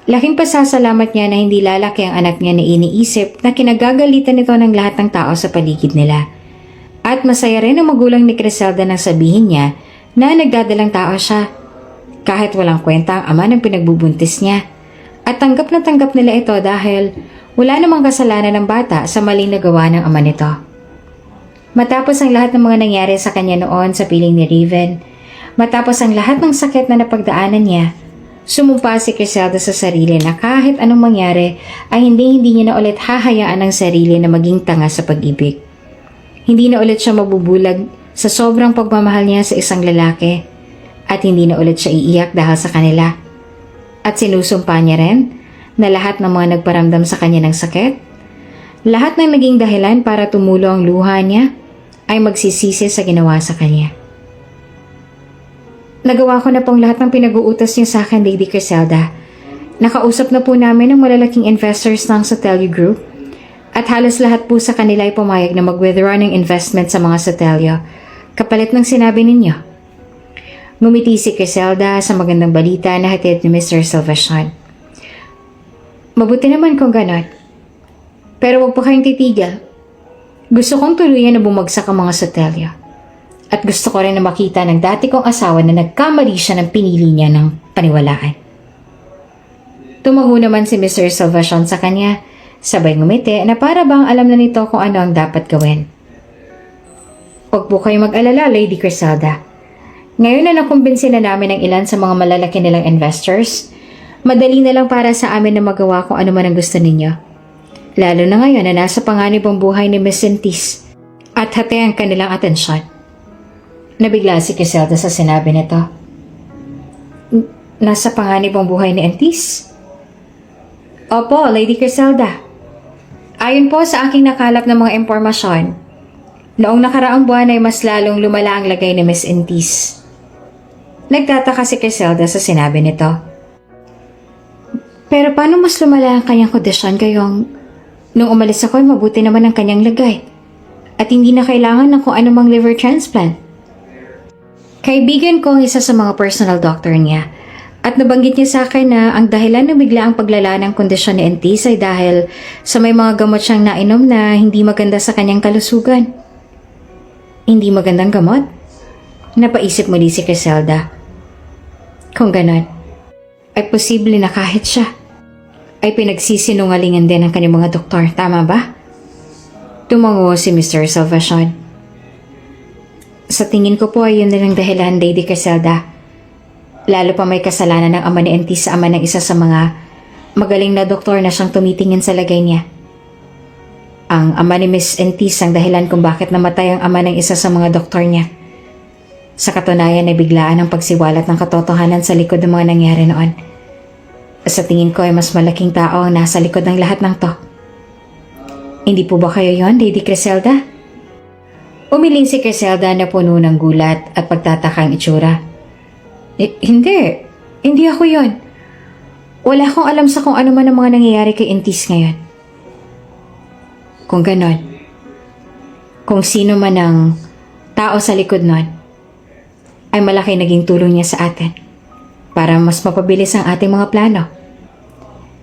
Laking pasasalamat niya na hindi lalaki ang anak niya na iniisip na kinagagalitan nito ng lahat ng tao sa paligid nila. At masaya rin ang magulang ni Criselda nang sabihin niya na nagdadalang tao siya. Kahit walang kwenta ang ama ng pinagbubuntis niya. At tanggap na tanggap nila ito dahil wala namang kasalanan ng bata sa maling nagawa ng ama nito. Matapos ang lahat ng mga nangyari sa kanya noon sa piling ni Raven, matapos ang lahat ng sakit na napagdaanan niya, sumumpa si Criselda sa sarili na kahit anong mangyari ay hindi niya na ulit hahayaan ang sarili na maging tanga sa pag-ibig. Hindi na ulit siya mabubulag sa sobrang pagmamahal niya sa isang lalaki at hindi na ulit siya iiyak dahil sa kanila. At sinusumpa niya rin na lahat ng mga nagparamdam sa kanya ng sakit, lahat ng naging dahilan para tumulo ang luha niya ay magsisisi sa ginawa sa kanya. Nagawa ko na pong lahat ng pinag-uutos niyo sa akin, Lady Criselda. Nakausap na po namin ang malalaking investors ng Sotelio Group at halos lahat po sa kanila ay pumayag na mag-withdraw ng investment sa mga Sotelio kapalit ng sinabi ninyo. Ngumiti si Criselda sa magandang balita na hatid ni Mr. Salvacion. Mabuti naman kung ganon. Pero huwag po kayong titigil. Gusto kong tuluyan na bumagsak ang mga Sotelio. At gusto ko rin na makita ng dati kong asawa na nagkamali siya ng pinili niya ng paniwalaan. Tumango naman si Mr. Salvacion sa kanya, sabay ngumiti na para bang alam na nito kung ano ang dapat gawin. Huwag po kayong mag-alala, Lady Criselda. Ngayon na nakumbinsi na namin ang ilan sa mga malalaki nilang investors, madali na lang para sa amin na magawa kung ano man ang gusto ninyo. Lalo na ngayon na nasa panganib ang buhay ni Miss Entis at hati ang kanilang atensyon. Nabigla si Criselda sa sinabi nito. Nasa panganib ang buhay ni Entis? Opo, Lady Criselda. Ayon po sa aking nakalap ng mga impormasyon, noong nakaraang buwan ay mas lalong lumala ang lagay ni Miss Entis. Nagtataka si Criselda sa sinabi nito. Pero paano mas lumala ang kanyang kondisyon gayong nung umalis ako ay mabuti naman ang kanyang lagay at hindi na kailangan ng kung anumang liver transplant? Kaibigan ko ang isa sa mga personal doctor niya at nabanggit niya sa akin na ang dahilan ng biglaang paglala ng kondisyon ni Entis ay dahil sa may mga gamot siyang nainom na hindi maganda sa kanyang kalusugan. Hindi magandang gamot? Napaisip muli si Criselda. Kung ganon, ay posible na kahit siya ay pinagsisinungalingan din ng kanyang mga doktor, tama ba? Tumango si Mr. Salvacion. Sa tingin ko po ay yun din ang dahilan, Lady Criselda. Lalo pa may kasalanan ng ama ni Entis sa ama ng isa sa mga magaling na doktor na siyang tumitingin sa lagay niya. Ang ama ni Miss Entis ang dahilan kung bakit namatay ang ama ng isa sa mga doktor niya. Sa katunayan ay biglaan ang pagsiwalat ng katotohanan sa likod ng mga nangyari noon. Sa tingin ko ay mas malaking tao ang nasa likod ng lahat ng to. Hindi po ba kayo yon, Lady Criselda? Umiling si Criselda na puno ng gulat at pagtatakang itsura. Hindi ako yon. Wala akong alam sa kung ano man ang mga nangyayari kay Entis ngayon. Kung ganon, kung sino man ang tao sa likod nun, ay malaki naging tulong niya sa atin para mas mapabilis ang ating mga plano.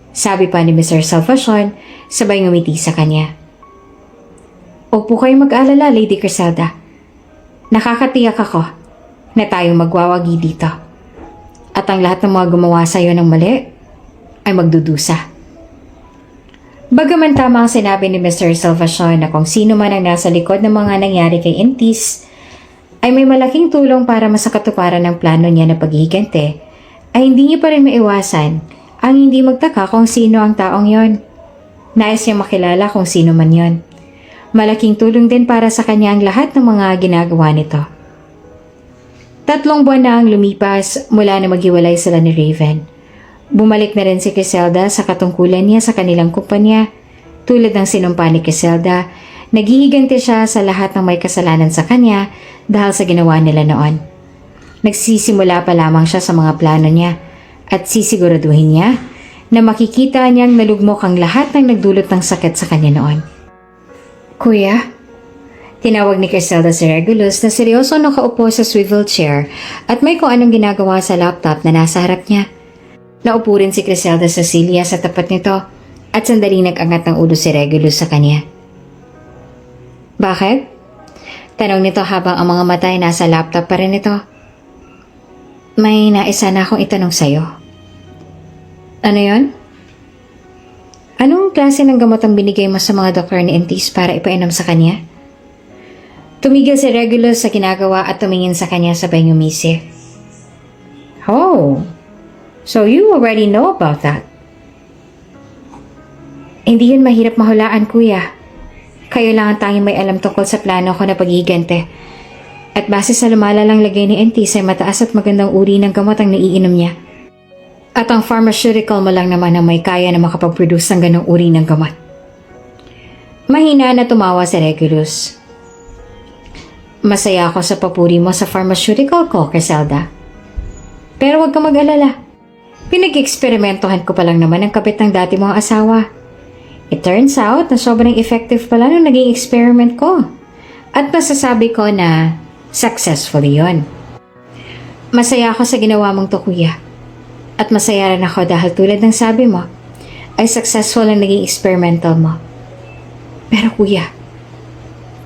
Sabi pa ni Mr. Salvacion, sabay ngumiti sa kanya. Huwag po kayong mag-alala, Lady Criselda. Nakakatiyak ako na tayong magwawagi dito. At ang lahat ng mga gumawa sa iyo ng mali ay magdudusa. Bagaman tama ang sinabi ni Mr. Salvacion na kung sino man ang nasa likod ng mga nangyari kay Entis ay may malaking tulong para masakatuparan ng plano niya na paghihigante, ay hindi niya pa rin maiwasan ang hindi magtaka kung sino ang taong yon. Nais niya makilala kung sino man yon. Malaking tulong din para sa kanya ang lahat ng mga ginagawa nito. 3 buwan na ang lumipas mula na maghiwalay sila ni Raven. Bumalik na rin si Criselda sa katungkulan niya sa kanilang kumpanya. Tulad ng sinumpa ni Criselda, naghihigante siya sa lahat ng may kasalanan sa kanya dahil sa ginawa nila noon. Nagsisimula pa lamang siya sa mga plano niya at sisiguraduhin niya na makikita niyang nalugmok ang lahat ng nagdulot ng sakit sa kanya noon. Kuya, tinawag ni Criselda si Regulus na seryoso nakaupo sa swivel chair at may kung anong ginagawa sa laptop na nasa harap niya. Naupo rin si Criselda sa silya sa tapat nito at sandali nag-angat ng ulo si Regulus sa kanya. Bakit? Tanong nito habang ang mga mata ay nasa laptop pa rin ito. May naisa na akong itanong sa'yo. Ano yon? Anong klase ng gamot ang binigay mo sa mga doktor ni Entis para ipainom sa kanya? Tumigil si Regulus sa ginagawa at tumingin sa kanya sabay ngumisi. Oh, so you already know about that. Hindi yun mahirap mahulaan, kuya. Kayo lang ang tanging may alam tungkol sa plano ko na paghihigante. At base sa lumalalang lagay ni Entis ay mataas at magandang uri ng gamot ang naiinom niya. At ang pharmaceutical mo lang naman ang may kaya na makapag-produce ng ganong uri ng gamot. Mahina na tumawa si Regulus. Masaya ako sa papuri mo sa pharmaceutical ko, Criselda. Pero huwag kang mag-alala. Pinag-eksperimentohan ko pa lang naman ang kapit ng dati mong asawa. It turns out na sobrang effective pala nung naging experiment ko. At masasabi ko na successfully yon. Masaya ako sa ginawa mong to, kuya. At masaya rin ako dahil tulad ng sabi mo, ay successful ang naging experimental mo. Pero kuya,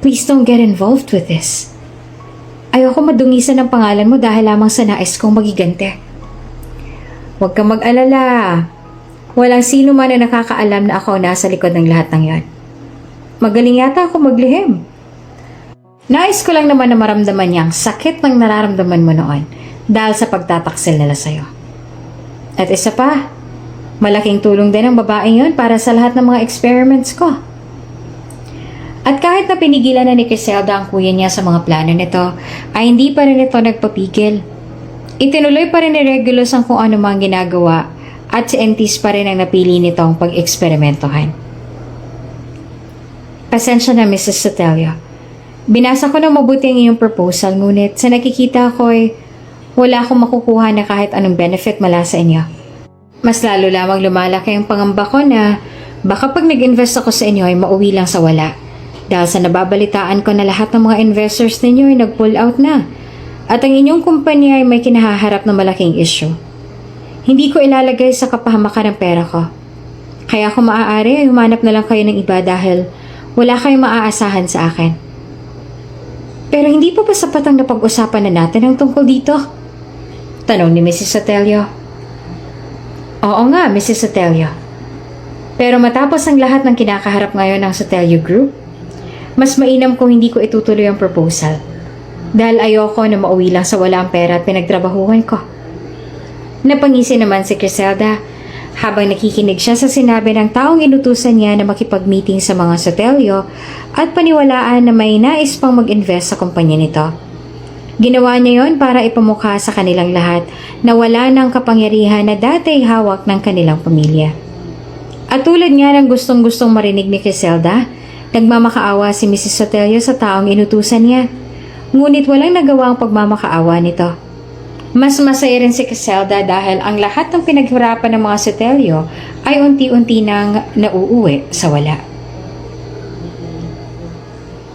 please don't get involved with this. Ayoko madungisan ang pangalan mo dahil lamang sa nais kong magigante. Huwag kang mag-alala. Walang sino man na nakakaalam na ako nasa likod ng lahat ng yon. Magaling yata ako maglihim. Nais ko lang naman na maramdaman niya ang sakit ng nararamdaman mo noon dahil sa pagtataksil nila sa'yo. At isa pa, Malaking tulong din ang babaeng yon para sa lahat ng mga experiments ko. At kahit na pinigilan na ni Criselda ang kuya niya sa mga plano nito, ay hindi pa rin ito nagpapigil. Itinuloy pa rin ni Regulus ang kung ano mang ginagawa at si Entis pa rin ang napili nitong pag-eksperimentohan. Pasensya na, Mrs. Sotelio. Binasa ko na mabuti ang iyong proposal, ngunit sa nakikita ko ay wala akong makukuha na kahit anong benefit mula sa inyo. Mas lalo lamang lumalaki ang pangamba ko na baka pag nag-invest ako sa inyo ay mauwi lang sa wala. Dahil sa nababalitaan ko na lahat ng mga investors ninyo ay nag-pull out na at ang inyong kumpanya ay may kinahaharap na malaking issue. Hindi ko ilalagay sa kapahamakan ng pera ko. Kaya kung maaari ay humanap na lang kayo ng iba dahil wala kayong maaasahan sa akin. Pero hindi pa ba sapat ang napag-usapan na natin ang tungkol dito? Tanong ni Mrs. Sotelio. Oo nga, Mrs. Sotelio. Pero matapos ang lahat ng kinakaharap ngayon ng Sotelio Group, mas mainam kung hindi ko itutuloy ang proposal. Dahil ayoko na mauwi lang sa wala ang pera at pinagtrabahuhan ko. Napangisi naman si Criselda habang nakikinig siya sa sinabi ng taong inutusan niya na makipag-meeting sa mga Sotelio at paniwalaan na may nais pang mag-invest sa kumpanya nito. Ginawa niya yon para ipamukha sa kanilang lahat na wala ng kapangyarihan na dati hawak ng kanilang pamilya. At tulad nga ng gustong-gustong marinig ni Criselda, nagmamakaawa si Mrs. Sotelio sa taong inutusan niya. Ngunit walang nagawa ang pagmamakaawa nito. Mas masaya rin si Criselda dahil ang lahat ng pinaghirapan ng mga Sotelio ay unti-unti nang nauuwi sa wala.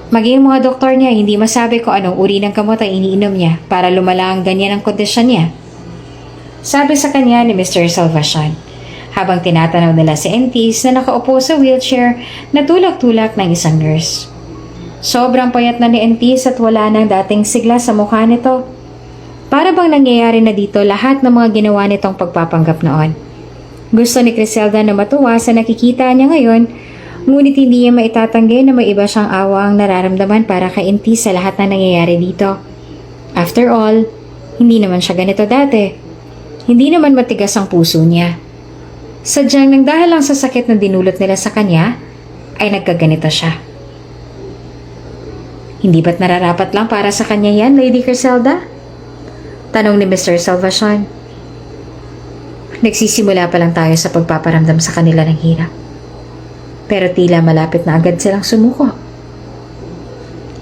Maging mga doktor niya hindi masabi kung anong uri ng gamot ang iniinom niya para lumala ang ganyan ang kondisyon niya. Sabi sa kanya ni Mr. Salvacion, habang tinatanaw nila si Entis na nakaupo sa wheelchair na tulak-tulak ng isang nurse. Sobrang payat na ni Entis at wala nang dating sigla sa mukha nito. Para bang nangyayari na dito lahat ng mga ginawa nitong pagpapanggap noon. Gusto ni Criselda na matuwa sa nakikita niya ngayon, ngunit hindi niya maitatanggi na may iba siyang awang nararamdaman para kay Entis sa lahat na nangyayari dito. After all, hindi naman siya ganito dati. Hindi naman matigas ang puso niya. Sadyang nang dahil lang sa sakit na dinulot nila sa kanya, ay nagkaganito siya. Hindi ba't nararapat lang para sa kanya yan, Lady Criselda? Tanong ni Mr. Salvacion. Nagsisimula pa lang tayo sa pagpaparamdam sa kanila ng hirap. Pero tila malapit na agad silang sumuko.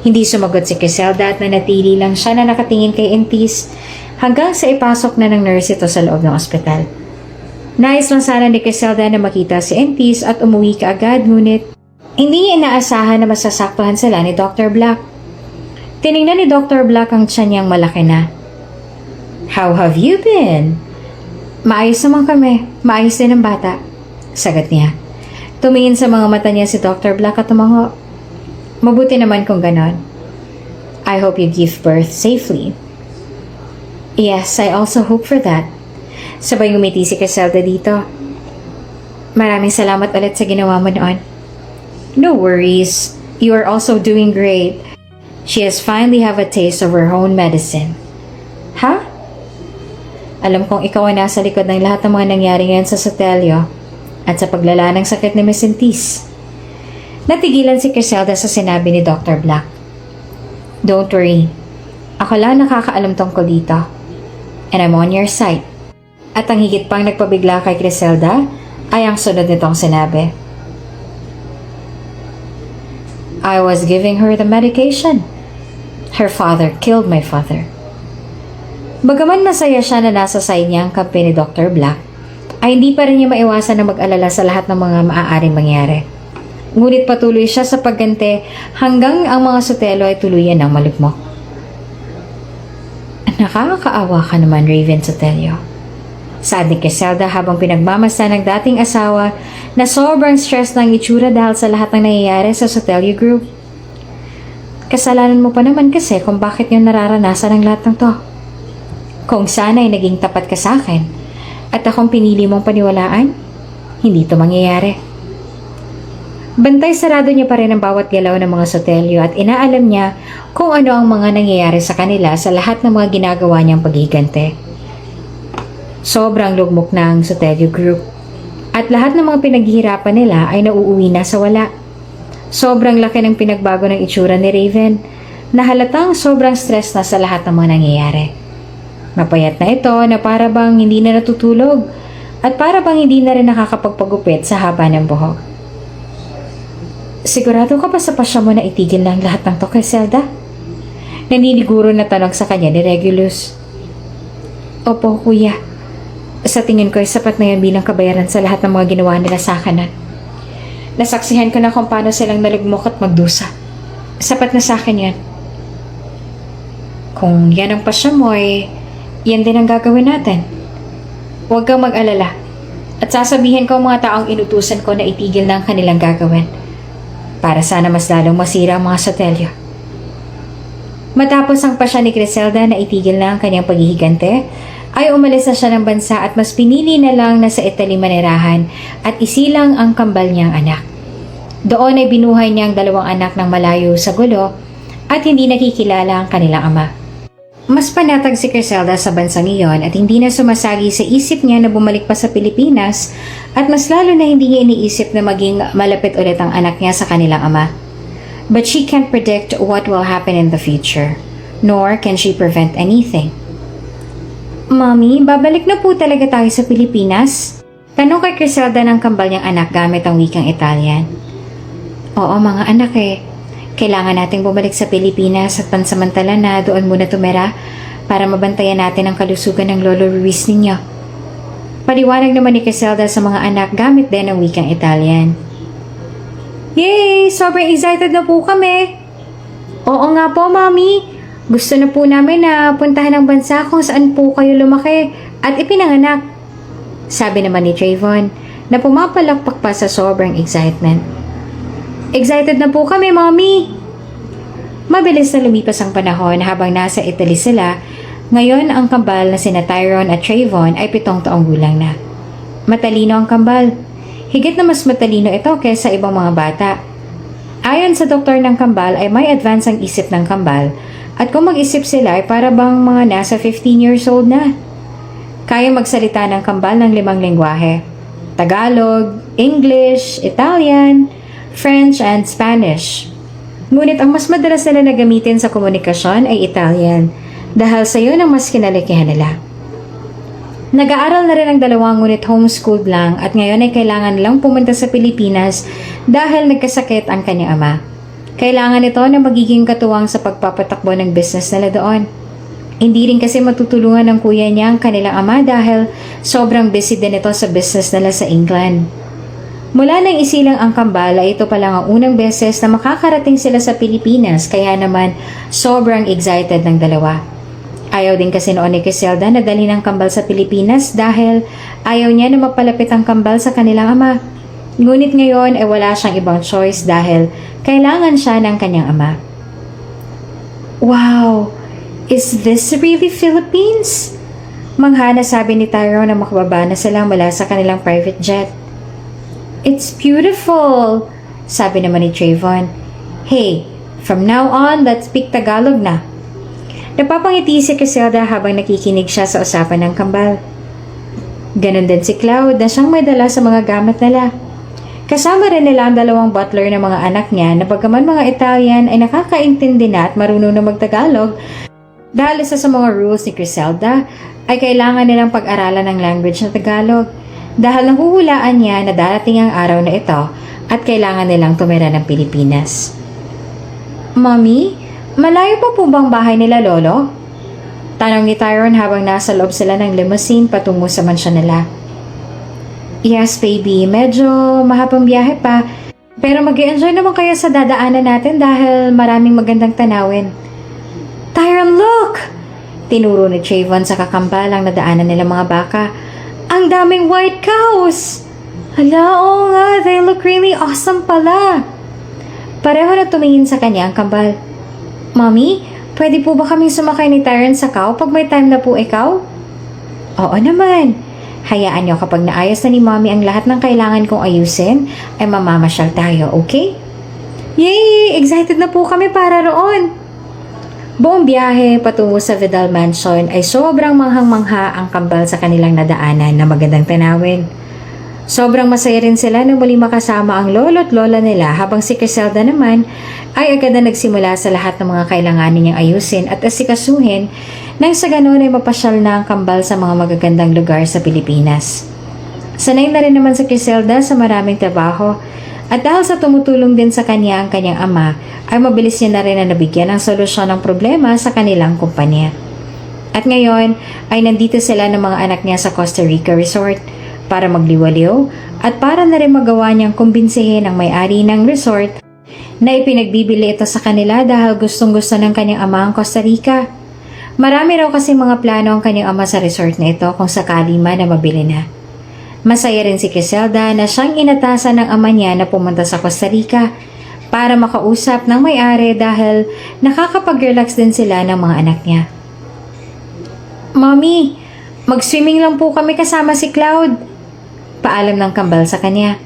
Hindi sumagot si Criselda at nanatili lang siya na nakatingin kay Entis hanggang sa ipasok na ng nurse ito sa loob ng ospital. Nais lang sana ni Criselda na makita si Entis at umuwi kaagad, ngunit hindi niya inaasahan na masasaktuhan sila ni Dr. Black. Tinignan ni Dr. Black ang tiyan niyang malaki na. How have you been? Maayos naman kami. Maayos din ang bata. Sagot niya. Tumingin sa mga mata niya si Dr. Black at tumango. Mabuti naman kung ganon. I hope you give birth safely. Yes, I also hope for that. Sabay ngumiti si Criselda dito. Maraming salamat ulit sa ginawa mo noon. No worries. You are also doing great. She has finally have a taste of her own medicine. Ha? Alam kong ikaw ay nasa likod ng lahat ng mga nangyari ngayon sa Sotelio at sa paglala ng sakit ni Miss Entis. Natigilan si Criselda sa sinabi ni Dr. Black. Don't worry. Ako lang nakakaalam tungkol dito. And I'm on your side. At ang higit pang nagpabigla kay Criselda ay ang sunod nitong sinabi. I was giving her the medication. Her father killed my father. Bagaman masaya siya na nasa side niya ang kampi ni Dr. Black, ay hindi pa rin niya maiwasan na mag-alala sa lahat ng mga maaaring mangyari. Ngunit patuloy siya sa pagganti hanggang ang mga Sotelo ay tuluyan ng malugmok. Nakakaawa ka naman, Raven Sotelio. Saad ni Criselda habang pinagmamasa ng dating asawa na sobrang stress ng itsura dahil sa lahat ng nangyayari sa Sotelio Group. Kasalanan mo pa naman kasi kung bakit niyo nararanasan ang lahat ng to. Kung sana ay naging tapat ka sa akin at akong pinili mong paniwalaan, hindi to mangyayari. Bantay sarado niya pa rin ang bawat galaw ng mga Sotelio at inaalam niya kung ano ang mga nangyayari sa kanila sa lahat ng mga ginagawa niyang paghigante. Sobrang lugmok na ang Sotelio Group. At lahat ng mga pinaghihirapan nila ay nauuwi na sa wala. Sobrang laki ng pinagbago ng itsura ni Raven na halatang sobrang stress na sa lahat ng mga nangyayari. Mapayat na ito na para bang hindi na natutulog at para bang hindi na rin nakakapagpagupit sa haba ng buhok. Sigurado ka ba sa pasya mo na itigil lang lahat ng to kay Zelda? Naniniguro na tanong sa kanya ni Regulus. Opo, kuya. Sa tingin ko ay sapat na yan bilang kabayaran sa lahat ng mga ginawa nila sa akin. Nasaksihan ko na kung paano silang nalugmok at magdusa. Sapat na sa akin yan. Kung yan ang pasya mo ay yan din ang gagawin natin. Huwag kang mag-alala. At sasabihin ko ang mga taong inutusan ko na itigil na ang kanilang gagawin. Para sana mas lalong masira ang mga sotelyo. Matapos ang pasya ni Griselda na itigil na ang kanyang paghihigante, ay umalis na siya ng bansa at mas pinili na lang na sa Italy manirahan at isilang ang kambal niyang anak. Doon ay binuhay niya ang 2 anak ng malayo sa gulo at hindi nakikilala ang kanilang ama. Mas panatag si Griselda sa bansang iyon at hindi na sumasagi sa isip niya na bumalik pa sa Pilipinas at mas lalo na hindi niya iniisip na maging malapit ulit ang anak niya sa kanilang ama. But she can't predict what will happen in the future, nor can she prevent anything. Mommy, babalik na po talaga tayo sa Pilipinas? Tanong kay Griselda ng kambal niyang anak gamit ang wikang Italian. Oo mga anak Kailangan nating bumalik sa Pilipinas at pansamantala na doon muna tumira para mabantayan natin ang kalusugan ng Lolo Ruiz ninyo. Paliwanag naman ni Griselda sa mga anak gamit din ang wikang Italian. Yay! Sobrang excited na po kami! Oo nga po, Mommy! Gusto na po namin na puntahan ang bansa kung saan po kayo lumaki at ipinanganak. Sabi naman ni Trayvon na pumapalakpak pa sa sobrang excitement. Excited na po kami, Mommy! Mabilis na lumipas ang panahon habang nasa Italy sila. Ngayon ang kambal na sina Tyrone at Trayvon ay 7 taong gulang na. Matalino ang kambal. Higit na mas matalino ito kaysa ibang mga bata. Ayon sa doktor ng kambal ay may advance ang isip ng kambal. At kung mag-isip sila ay para bang mga nasa 15 years old na. Kaya magsalita ng kambal ng 5 lengguwahe. Tagalog, English, Italian, French, and Spanish. Ngunit ang mas madalas nila na gamitin sa komunikasyon ay Italian dahil sa yun ang mas kinalikihan nila. Nag-aaral na rin ang 2 ngunit homeschooled lang at ngayon ay kailangan nilang pumunta sa Pilipinas dahil nagkasakit ang kanyang ama. Kailangan ito na magiging katuwang sa pagpapatakbo ng business nila doon. Hindi rin kasi matutulungan ng kuya niya ang kanilang ama dahil sobrang busy din ito sa business nila sa England. Mula nang isilang ang kambal ay ito pa lang ang unang beses na makakarating sila sa Pilipinas kaya naman sobrang excited ng dalawa. Ayaw din kasi noon ni Griselda na dalhin ang kambal sa Pilipinas dahil ayaw niya na mapalapit ang kambal sa kanilang ama. Ngunit ngayon ay wala siyang ibang choice dahil kailangan siya ng kanyang ama. Wow! Is this really Philippines? Manghana sabi ni Tyrone na makababa na sila mula sa kanilang private jet. It's beautiful! Sabi naman ni Trayvon. Hey, from now on, let's speak Tagalog na. Napapangiti si Griselda habang nakikinig siya sa usapan ng kambal. Ganon din si Cloud na siyang may dala sa mga gamit nila. Kasama rin nila ang 2 butler na mga anak niya na bagaman mga Italian ay nakakaintindi na at marunong na magtagalog dahil isa sa mga rules ni Griselda ay kailangan nilang pag-aralan ng language na Tagalog dahil nahuhulaan niya na darating ang araw na ito at kailangan nilang tumira ng Pilipinas. Mommy, malayo pa po bang bahay nila Lolo? Tanong ni Tyrone habang nasa loob sila ng limousine patungo sa mansyon nila. Yes, baby. Medyo mahabang biyahe pa. Pero mag-i-enjoy naman kayo sa dadaanan natin dahil maraming magandang tanawin. Tyrone, look! Tinuro ni Trayvon sa kakambal ang nadaanan nila mga baka. Ang daming white cows! Hala, oo nga. They look really awesome pala. Pareho na tumingin sa kanya ang kambal. Mommy, pwede po ba kaming sumakay ni Tyrone sa cow pag may time na po ikaw? Oo naman. Hayaan niyo kapag naayos na ni Mommy ang lahat ng kailangan kong ayusin, ay mamamasyal tayo, okay? Yay! Excited na po kami para roon! Buong biyahe patungo sa Vidal Mansion ay sobrang manghang-mangha ang kambal sa kanilang nadaanan na magandang tanawin. Sobrang masaya rin sila na muli makasama ang lolo at lola nila habang si Criselda naman ay agad na nagsimula sa lahat ng mga kailanganin niyang ayusin at asikasuhin nang sa ganoon ay mapasyal na ang kambal sa mga magagandang lugar sa Pilipinas. Sanay na rin naman si Criselda sa maraming trabaho at dahil sa tumutulong din sa kanya ang kanyang ama ay mabilis niya na rin na nabigyan ng solusyon ng problema sa kanilang kumpanya. At ngayon ay nandito sila ng mga anak niya sa Costa Rica Resort para magliwaliw at para na rin magawa niyang kumbinsihin ang may-ari ng resort na ipinagbibili ito sa kanila dahil gustong-gusto ng kanyang ama ang Costa Rica. Marami raw kasi mga plano ang kanyang ama sa resort na ito kung sakali man na mabili na. Masaya rin si Criselda na siyang inatasan ng ama niya na pumunta sa Costa Rica para makausap ng may-ari dahil nakakapag-relax din sila ng mga anak niya. Mommy, mag-swimming lang po kami kasama si Cloud. Paalam ng kambal sa kanya.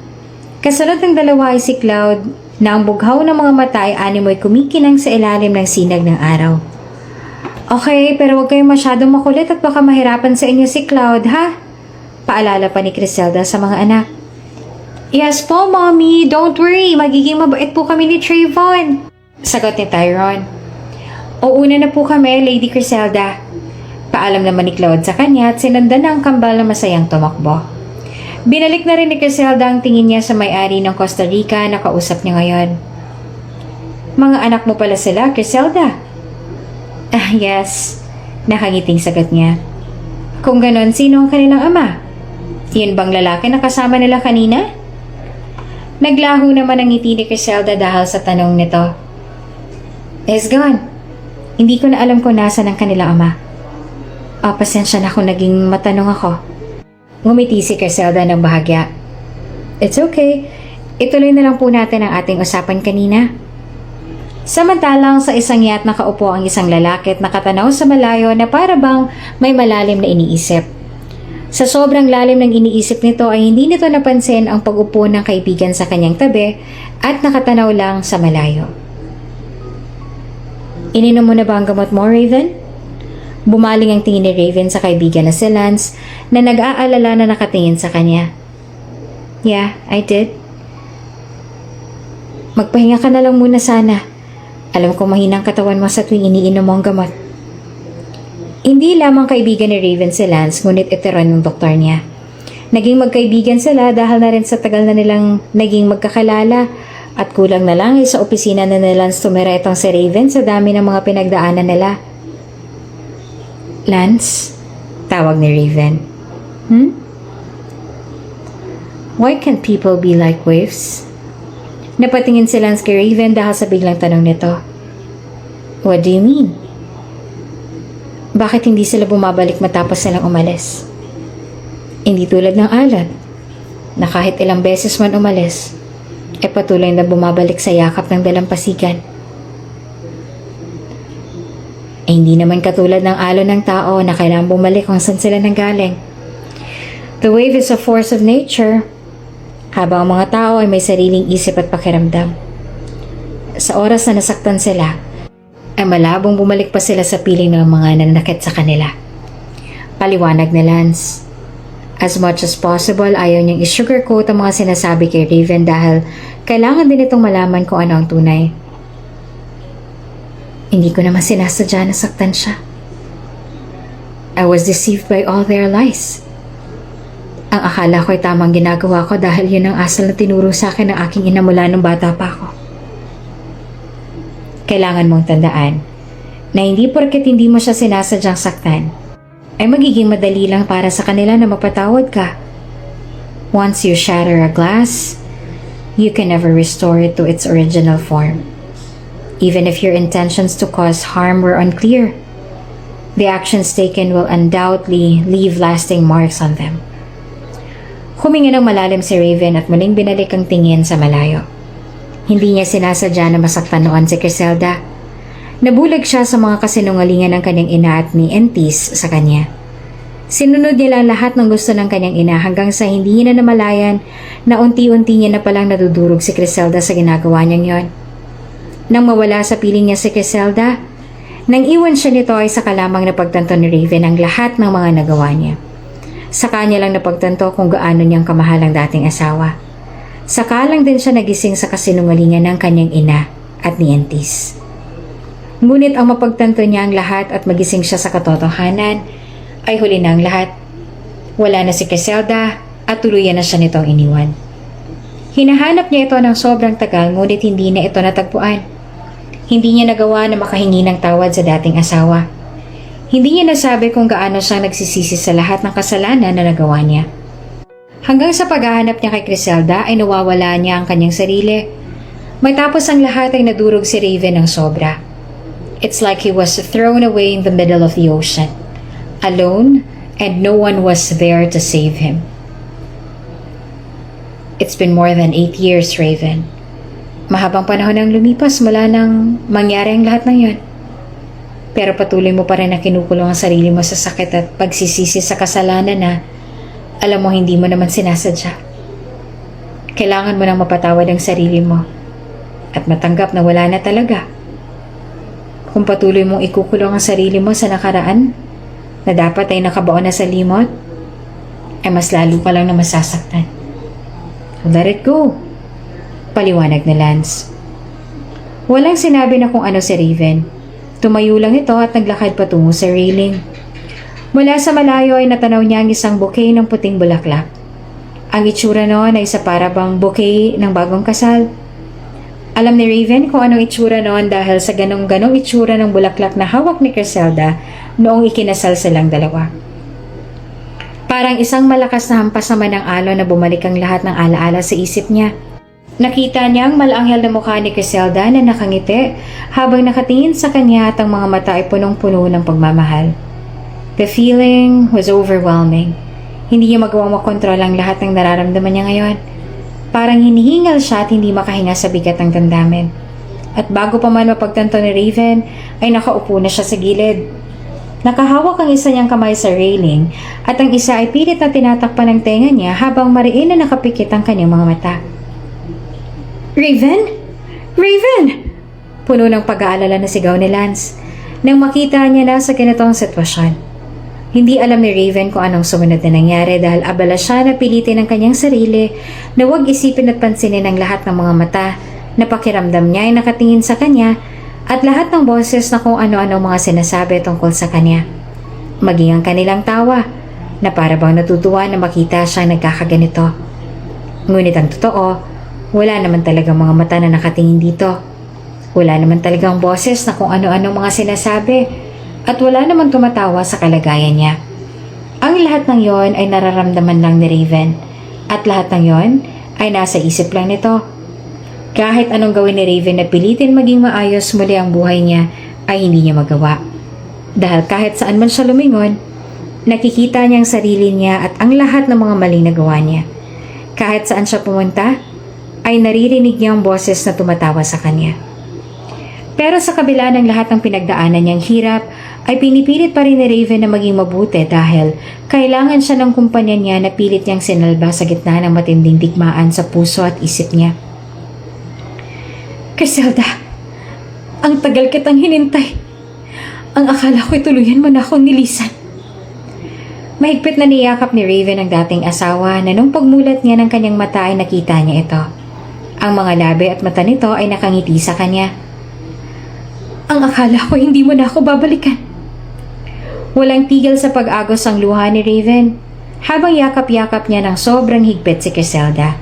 Kasunod ng dalawa ay si Cloud na ang bughaw ng mga mata ay animoy kumikinang sa ilalim ng sinag ng araw. Okay, pero huwag kayong masyadong makulit at baka mahirapan sa inyo si Cloud, ha? Paalala pa ni Criselda sa mga anak. Yes po, Mommy. Don't worry. Magiging mabait po kami ni Trayvon. Sagot ni Tyrone. Una na po kami, Lady Criselda. Paalam naman ni Cloud sa kanya at sinundan na ang kambal na masayang tumakbo. Binalik na rin ni Criselda ang tingin niya sa may-ari ng Costa Rica na kausap niya ngayon. Mga anak mo pala sila, Criselda? Yes. Nakangiting sagot niya. Kung ganon, sino ang kanilang ama? Yun bang lalaki na kasama nila kanina? Naglaho naman ang ngiti ni Criselda dahil sa tanong nito. Is gone. Hindi ko na alam kung nasa ng kanilang ama. Pasensya na kung naging matanong ako. Ngumiti si Criselda ng bahagya. It's okay. Ituloy na lang po natin ang ating usapan kanina. Samantalang sa isang yat nakaupo ang isang lalaki at nakatanaw sa malayo na para bang may malalim na iniisip. Sa sobrang lalim ng iniisip nito ay hindi nito napansin ang pag-upo ng kaibigan sa kanyang tabi at nakatanaw lang sa malayo. Ininom mo na ba ang gamot mo, Raven? Bumaling ang tingin ni Raven sa kaibigan na si Lance na nag-aalala na nakatingin sa kanya. Yeah, I did. Magpahinga ka na lang muna sana. Alam ko mahinang katawan mo sa tuwing iniinom mo ang gamot. Hindi lamang kaibigan ni Raven si Lance ngunit ito rin ng doktor niya. Naging magkaibigan sila dahil na rin sa tagal na nilang naging magkakalala at kulang na lang sa opisina na ni Lance tumira itong si Raven sa dami ng mga pinagdaanan nila. Lance? Tawag ni Raven. Why can't people be like waves? Napatingin si Lance kay Raven dahil sa biglang tanong nito. What do you mean? Bakit hindi sila bumabalik matapos silang umalis? Hindi tulad ng alon, na kahit ilang beses man umalis, patuloy na bumabalik sa yakap ng dalampasigan. Hindi naman katulad ng alon ng tao na kailangang bumalik kung saan sila nanggaling. The wave is a force of nature, habang ang mga tao ay may sariling isip at pakiramdam. Sa oras na nasaktan sila, ay malabong bumalik pa sila sa piling ng mga nanakit sa kanila. Paliwanag ni Lance. As much as possible, ayaw niyang i-sugarcoat ang mga sinasabi kay Raven dahil kailangan din itong malaman kung ano ang tunay. Hindi ko naman sinasadya na saktan siya. I was deceived by all their lies. Ang akala ko ay tamang ginagawa ko dahil yun ang asal na tinuro sa akin ng aking ina mula nung bata pa ako. Kailangan mong tandaan na hindi porket hindi mo siya sinasadyang saktan, ay magiging madali lang para sa kanila na mapatawad ka. Once you shatter a glass, you can never restore it to its original form. Even if your intentions to cause harm were unclear, the actions taken will undoubtedly leave lasting marks on them. Huminga ng malalim si Raven at muling binalik ang tingin sa malayo. Hindi niya sinasadya na masaktan noon si Criselda. Nabulag siya sa mga kasinungalingan ng kanyang ina at ni Entis sa kanya. Sinunod niya lang lahat ng gusto ng kanyang ina hanggang sa hindi niya na namalayan na unti-unti niya na palang nadudurog si Criselda sa ginagawa niyang yon. Nang mawala sa piling niya si Criselda, nang iwan siya nito ay saka lamang na pagtanto ni Raven ang lahat ng mga nagawa niya. Saka niya lang napagtanto kung gaano niyang kamahal ang dating asawa. Saka lang din siya nagising sa kasinungalingan ng kanyang ina at ni Entis. Ngunit ang mapagtanto niya ang lahat at magising siya sa katotohanan ay huli na ang lahat. Wala na si Criselda at tuluyan na siya nitong iniwan. Hinahanap niya ito ng sobrang tagal ngunit hindi na ito natagpuan. Hindi niya nagawa na makahingi ng tawad sa dating asawa. Hindi niya nasabi kung gaano siyang nagsisisi sa lahat ng kasalanan na nagawa niya. Hanggang sa paghahanap niya kay Criselda ay nawawala niya ang kanyang sarili. Matapos ang lahat ay nadurog si Raven ng sobra. It's like he was thrown away in the middle of the ocean, alone, and no one was there to save him. It's been more than 8 years, Raven. Mahabang panahon ang lumipas mula nang mangyari ang lahat ng yon. Pero patuloy mo pa rin na kinukulong ang sarili mo sa sakit at pagsisisi sa kasalanan na alam mo hindi mo naman sinasadya. Kailangan mo nang mapatawad ang sarili mo at matanggap na wala na talaga. Kung patuloy mong ikukulong ang sarili mo sa nakaraan na dapat ay nakabaon na sa limot, ay mas lalo ka lang na masasaktan. Let it go. Paliwanag ni Lance. Walang sinabi na kung ano si Raven. Tumayo lang ito at naglakad patungo sa railing. Mula sa malayo ay natanaw niya ang isang bouquet ng puting bulaklak. Ang itsura noon ay sa parabang bouquet ng bagong kasal. Alam ni Raven kung anong itsura noon dahil sa ganong-ganong itsura ng bulaklak na hawak ni Criselda noong ikinasal silang dalawa. Parang isang malakas na hampas naman ng alon na bumalik ang lahat ng alaala sa isip niya. Nakita niya ang malanghel na mukha ni Criselda na nakangiti habang nakatingin sa kanya at ang mga mata ay punong-puno ng pagmamahal. The feeling was overwhelming. Hindi niya magawang makontrol ang lahat ng nararamdaman niya ngayon. Parang hinihingal siya at hindi makahinga sa bigat ng damdamin. At bago pa man mapagtanto ni Raven, ay nakaupo na siya sa gilid. Nakahawak ang isa niyang kamay sa railing at ang isa ay pilit na tinatakpan ng tenga niya habang mariin na nakapikit ang kanyang mga mata. Raven? Raven! Puno ng pag-aalala na sigaw ni Lance nang makita niya na sa ganitong sitwasyon. Hindi alam ni Raven kung anong sumunod na nangyari dahil abala siya na pilitin ang kanyang sarili na huwag isipin at pansinin ang lahat ng mga mata na pakiramdam niya ay nakatingin sa kanya at lahat ng boses na kung ano-ano mga sinasabi tungkol sa kanya. Maging ang kanilang tawa na para bang natutuwa na makita siyang nagkakaganito. Ngunit ang totoo, wala naman talagang mga mata na nakatingin dito. Wala naman talagang boses na kung ano-ano mga sinasabi. At wala naman tumatawa sa kalagayan niya. Ang lahat ng yon ay nararamdaman lang ni Raven. At lahat ng yon ay nasa isip lang nito. Kahit anong gawin ni Raven na pilitin maging maayos muli ang buhay niya, ay hindi niya magawa. Dahil kahit saan man siya lumingon, nakikita niya ang sarili niya at ang lahat ng mga maling nagawa niya. Kahit saan siya pumunta, ay naririnig niya ang boses na tumatawa sa kanya. Pero sa kabila ng lahat ng pinagdaanan niyang hirap, ay pinipilit pa rin ni Raven na maging mabuti dahil kailangan siya ng kumpanya niya na pilit niyang sinalba sa gitna ng matinding digmaan sa puso at isip niya. Criselda, ang tagal kitang hinintay. Ang akala ko'y tuluyan mo na akong nilisan. Mahigpit na niyakap ni Raven ang dating asawa na nung pagmulat niya ng kanyang mata ay nakita niya ito. Ang mga labi at mata nito ay nakangiti sa kanya. Ang akala ko hindi mo na ako babalikan. Walang tigil sa pag-agos ang luha ni Raven habang yakap-yakap niya ng sobrang higpit si Criselda.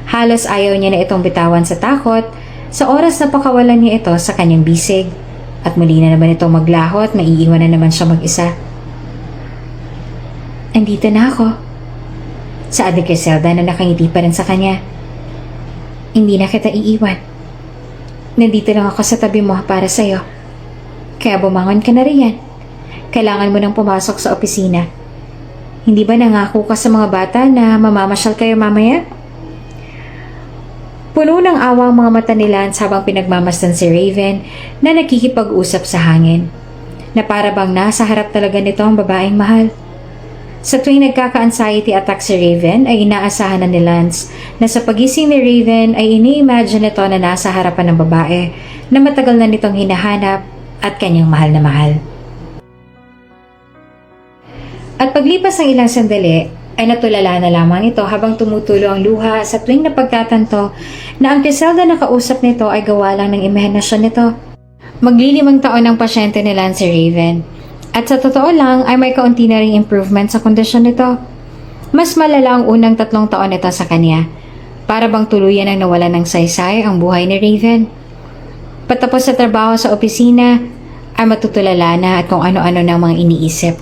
Halos ayaw niya na itong bitawan sa takot sa oras na pakawalan niya ito sa kanyang bisig at muli na naman itong maglaho at maiiwan na naman siya mag-isa. Andito na ako. Saad ni Criselda na nakangiti pa rin sa kanya. Hindi na kita iiwan. Nandito lang ako sa tabi mo para sa'yo. Kaya bumangon ka na riyan. Kailangan mo nang pumasok sa opisina. Hindi ba nangako ka sa mga bata na mamamasyal kayo mamaya? Puno ng awa ang mga mata ni Lance habang pinagmamasdan si Raven na nakikipag-usap sa hangin. Na para bang nasa harap talaga nito ang babaeng mahal. Sa tuwing nagkaka-anxiety attack si Raven ay inaasahan na ni Lance na sa pagising ni Raven ay ini-imagine nito na nasa harapan ng babae na matagal na nitong hinahanap at kanyang mahal na mahal. At paglipas ng ilang sandali, ay natulala na lamang ito habang tumutulo ang luha sa tuwing napagtatanto na ang Griselda na kausap nito ay gawa lang ng imahinasyon nito. Maglilimang taon ang pasyente ni Lance Raven. At sa totoo lang ay may kaunti na ring improvement sa kondisyon nito. Mas malala ang unang 3 taon nito sa kanya. Para bang tuluyan ang nawalan ng saysay ang buhay ni Raven. Patapos sa trabaho sa opisina, ay matutulala na at kung ano-ano ng mga iniisip.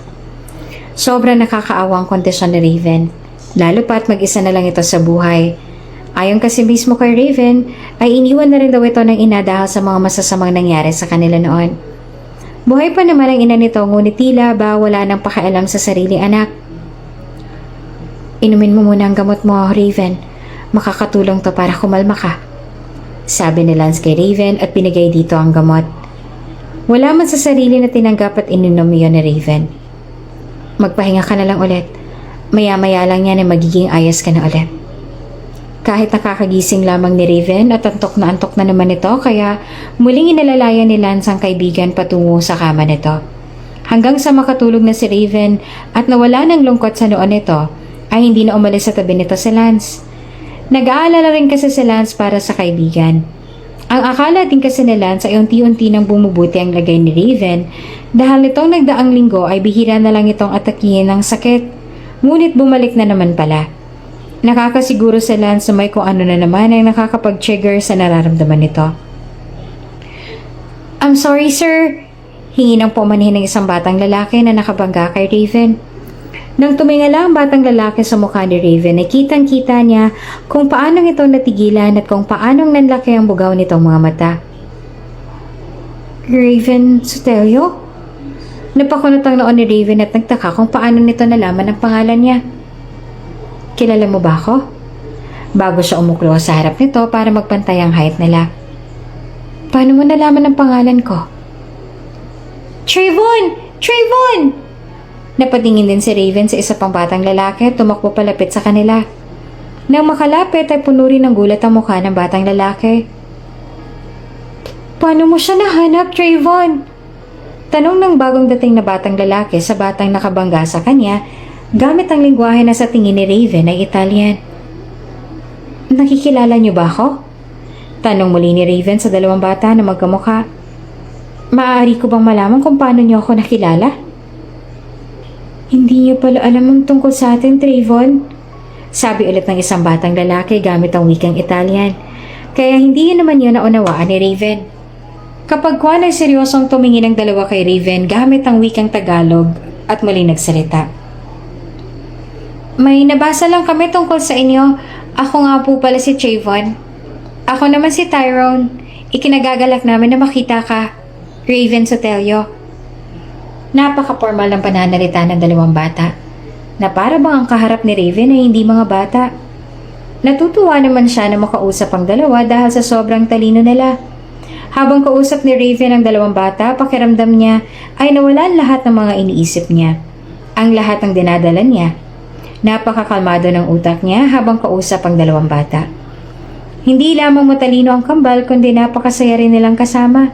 Sobrang nakakaawang kondisyon ni Raven, lalo pat mag-isa na lang ito sa buhay. Ayon kasi mismo kay Raven, ay iniwan na rin daw ito ng ina dahil sa mga masasamang nangyari sa kanila noon. Buhay pa naman ang ina nito, ngunit tila ba wala nang pakialam sa sariling anak. Inumin mo muna ang gamot mo, Raven. Makakatulong to para kumalma ka. Sabi ni Lance kay Raven at binigay dito ang gamot. Wala man sa sarili na tinanggap at ininom yun ni Raven. Magpahinga ka na lang ulit. Maya-maya lang yan ay magiging ayos ka na ulit. Kahit nakakagising lamang ni Raven at antok na naman ito kaya muling inalalayan ni Lance ang kaibigan patungo sa kama nito. Hanggang sa makatulog na si Raven at nawala ng lungkot sa noon nito ay hindi na umalis sa tabi nito si Lance. Nag-aalala rin kasi si Lance para sa kaibigan. Ang akala din kasi ni Lance ay unti-unti nang bumubuti ang lagay ni Raven dahil nitong nagdaang linggo ay bihira na lang itong atakihin ng sakit. Ngunit bumalik na naman pala. Nakakasiguro si Lance na may kung ano na naman ang nakakapag-trigger sa nararamdaman nito. I'm sorry sir. Hingi ng pumanhin ng isang batang lalaki na nakabangga kay Raven. Nang tumingala ang batang lalaki sa mukha ni Raven, ay kitang-kita niya kung paanong ito natigilan at kung paanong nanlaki ang bugaw nitong mga mata. Raven Sotelio? Napakunot ang noon ni Raven at nagtaka kung paano nito nalaman ang pangalan niya. Kilala mo ba ako? Bago siya umuklo sa harap nito para magpantay ang height nila. Paano mo nalaman ang pangalan ko? Trayvon! Trayvon! Napatingin din si Raven sa isa pang batang lalaki at tumakbo palapit sa kanila. Nang makalapit ay puno rin ng gulat ang mukha ng batang lalaki. Paano mo siya nahanap, Trayvon? Tanong ng bagong dating na batang lalaki sa batang nakabangga sa kanya gamit ang lingwahe na sa tingin ni Raven ay Italian. Nakikilala niyo ba ako? Tanong muli ni Raven sa dalawang bata na magkamukha. Maaari ko bang malaman kung paano niyo ako nakilala? Hindi niyo pala alam ang tungkol sa atin, Trayvon. Sabi ulit ng isang batang lalaki gamit ang wikang Italian. Kaya hindi yun naman yun naunawaan ni Raven. Kapag Juan ay seryosong tumingin ang dalawa kay Raven gamit ang wikang Tagalog at muli nagsalita. May nabasa lang kami tungkol sa inyo. Ako nga po pala si Trayvon. Ako naman si Tyrone. Ikinagagalak namin na makita ka. Raven Sotelio. Napaka-formal ng pananalita ng dalawang bata na para bang ang kaharap ni Raven ay hindi mga bata. Natutuwa naman siya na makausap ang dalawa dahil sa sobrang talino nila. Habang kausap ni Raven ang dalawang bata, pakiramdam niya ay nawalan lahat ng mga iniisip niya. Ang lahat ng dinadala niya. Napakakalmado ng utak niya habang kausap ang dalawang bata. Hindi lamang matalino ang kambal kundi napakasaya rin nilang kasama.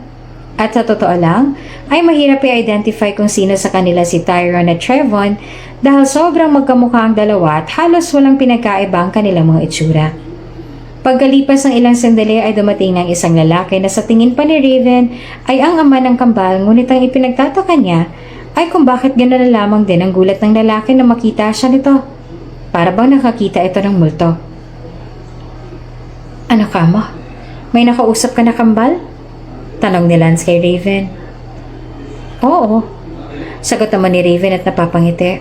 At sa totoo lang, ay mahirap i-identify kung sino sa kanila si Tyrone at Trayvon dahil sobrang magkamukha ang dalawa at halos walang pinagkaiba ang kanilang mga itsura. Pagkalipas ng ilang sandali ay dumating ng isang lalaki na sa tingin pa ni Raven ay ang ama ng kambal, ngunit ang ipinagtataka niya ay kung bakit gano'n na lamang din ang gulat ng lalaki na makita siya nito. Para bang nakakita ito ng multo. Ano ka mo? May nakausap ka na kambal? Tanong ni Lance kay Raven. Oo. Sagot naman ni Raven at napapangiti.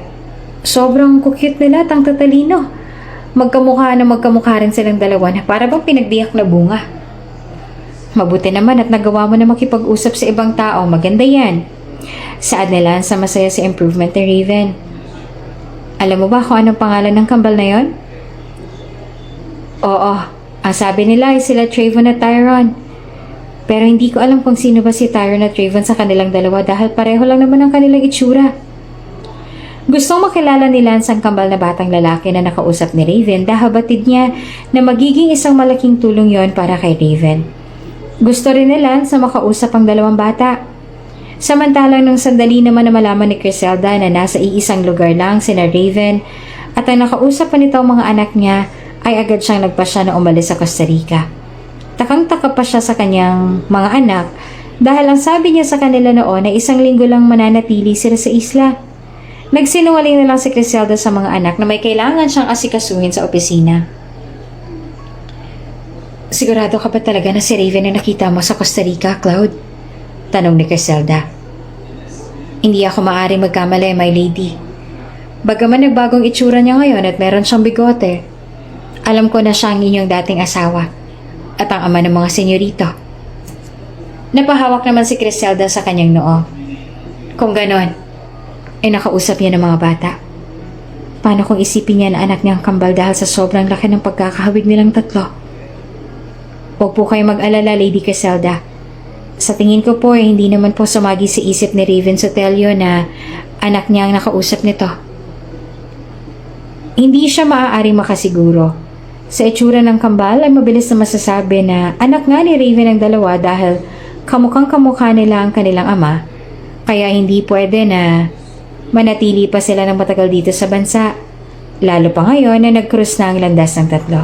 Sobrang cute nila at ang tatalino. Magkamukha rin silang dalawa na para bang pinagbiyak na bunga. Mabuti naman at nagawa mo na makipag-usap sa ibang tao. Maganda yan. Saad ni Lance na masaya sa improvement ni Raven. Alam mo ba kung anong pangalan ng kambal na yon? Oo. Ang sabi nila ay sila Trayvon at Tyrone. Pero hindi ko alam kung sino ba si Tyrone at Trayvon sa kanilang dalawa dahil pareho lang naman ang kanilang itsura. Gustong makilala ni Lance ang kambal na batang lalaki na nakausap ni Raven dahil batid niya na magiging isang malaking tulong yon para kay Raven. Gusto rin ni Lance na makausap ang dalawang bata. Samantalang nung sandali naman na malaman ni Criselda na nasa iisang lugar lang sina Raven at ang nakausap pa nito ang mga anak niya, ay agad siyang nagpasya na umalis sa Costa Rica. Takang-taka pa siya sa kanyang mga anak dahil ang sabi niya sa kanila noon ay 1 linggo lang mananatili sila sa isla. Nagsinungaling na lang si Criselda sa mga anak na may kailangan siyang asikasuhin sa opisina. Sigurado ka ba talaga na si Raven na nakita mo sa Costa Rica, Cloud? Tanong ni Criselda. Hindi ako maaaring magkamali, my lady. Bagaman nagbagong itsura niya ngayon at meron siyang bigote, alam ko na siya ang inyong dating asawa at ang ama ng mga senyorito. Napahawak naman si Criselda sa kanyang noo. Kung ganon, nakausap niya ng mga bata. Paano kung isipin niya na anak niya ang kambal dahil sa sobrang laki ng pagkakahawig nilang tatlo? Huwag po kayo mag-alala, Lady Criselda. Sa tingin ko po hindi naman po sumagi sa isip ni Raven Sotelio na anak niya ang nakausap nito. Hindi siya maaaring makasiguro. Sa itsura ng kambal ay mabilis na masasabi na anak nga ni Raven ang dalawa dahil kamukhang kamukha nila ang kanilang ama, kaya hindi pwede na manatili pa sila ng matagal dito sa bansa, lalo pa ngayon na nag-cruise na ang landas ng tatlo.